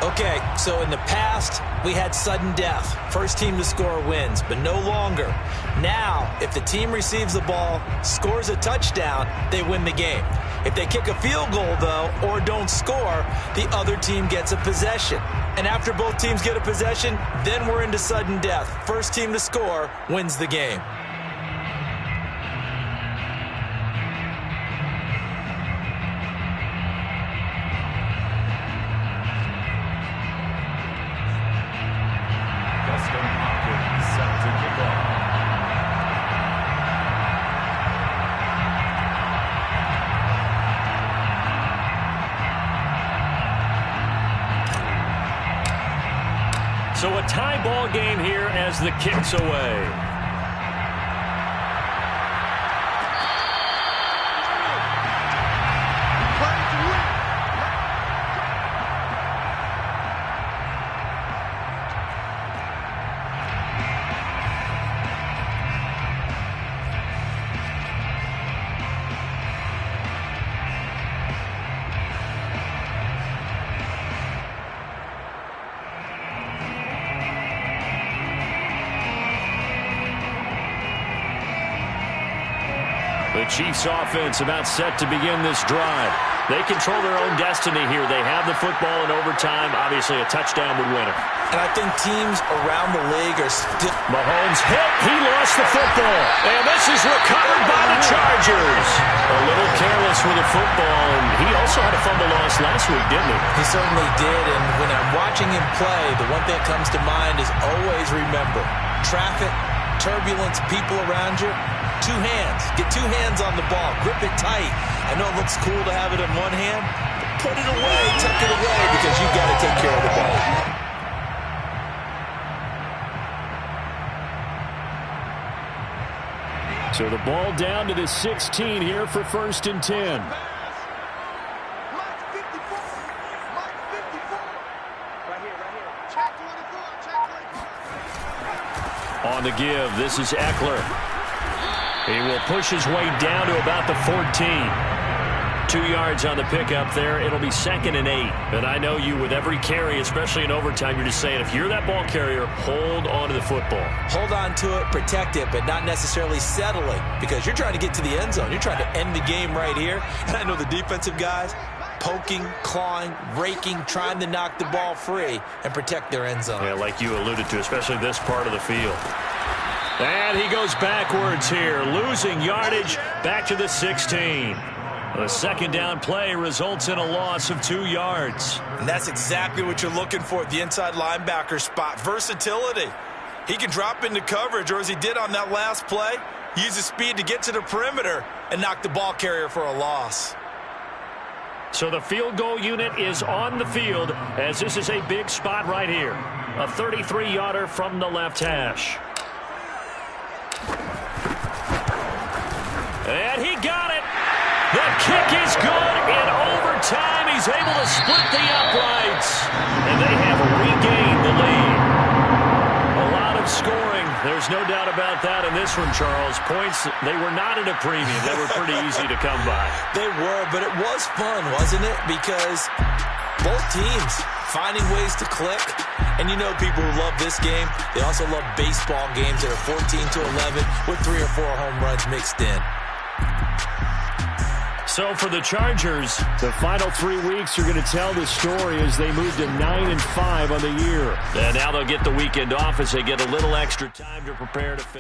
Okay, so in the past, we had sudden death. First team to score wins, but no longer. Now, if the team receives the ball, scores a touchdown, they win the game. If they kick a field goal, though, or don't score, the other team gets a possession. And after both teams get a possession, then we're into sudden death. First team to score wins the game. Dustin Hopkins set to kick off. So a tie ball game here as the kick's away. The Chiefs offense about set to begin this drive. They control their own destiny here. They have the football in overtime. Obviously, a touchdown would win it. And I think teams around the league are still... Mahomes hit. He lost the football. And this is recovered by the Chargers. A little careless with the football. And he also had a fumble loss last week, didn't he? He certainly did. And when I'm watching him play, the one thing that comes to mind is always remember, traffic, turbulence, people around you, two hands. Get two hands on the ball. Grip it tight. I know it looks cool to have it in one hand, but put it away, tuck it away, because you've got to take care of the ball. So the ball down to the 16 here for 1st and 10. On the give, this is Eckler. He will push his way down to about the 14. 2 yards on the pickup there. It'll be 2nd and 8. And I know you, with every carry, especially in overtime, you're just saying, if you're that ball carrier, hold on to the football. Hold on to it, protect it, but not necessarily settle it, because you're trying to get to the end zone. You're trying to end the game right here. And I know the defensive guys poking, clawing, raking, trying to knock the ball free and protect their end zone. Yeah, like you alluded to, especially this part of the field. And he goes backwards here, losing yardage back to the 16. The 2nd down play results in a loss of 2 yards. And that's exactly what you're looking for at the inside linebacker spot. Versatility. He can drop into coverage, or as he did on that last play, use his speed to get to the perimeter and knock the ball carrier for a loss. So the field goal unit is on the field, as this is a big spot right here. A 33-yarder from the left hash. And he got it. The kick is good. In overtime, he's able to split the uprights. And they have regained the lead. A lot of scoring. There's no doubt about that in this one, Charles. Points, they were not at a premium. They were pretty easy to come by. They were, but it was fun, wasn't it? Because both teams finding ways to click. And you know people who love this game, they also love baseball games that are 14-11 with 3 or 4 home runs mixed in. So for the Chargers, the final 3 weeks are going to tell the story as they move to 9-5 on the year. And now they'll get the weekend off as they get a little extra time to prepare to finish.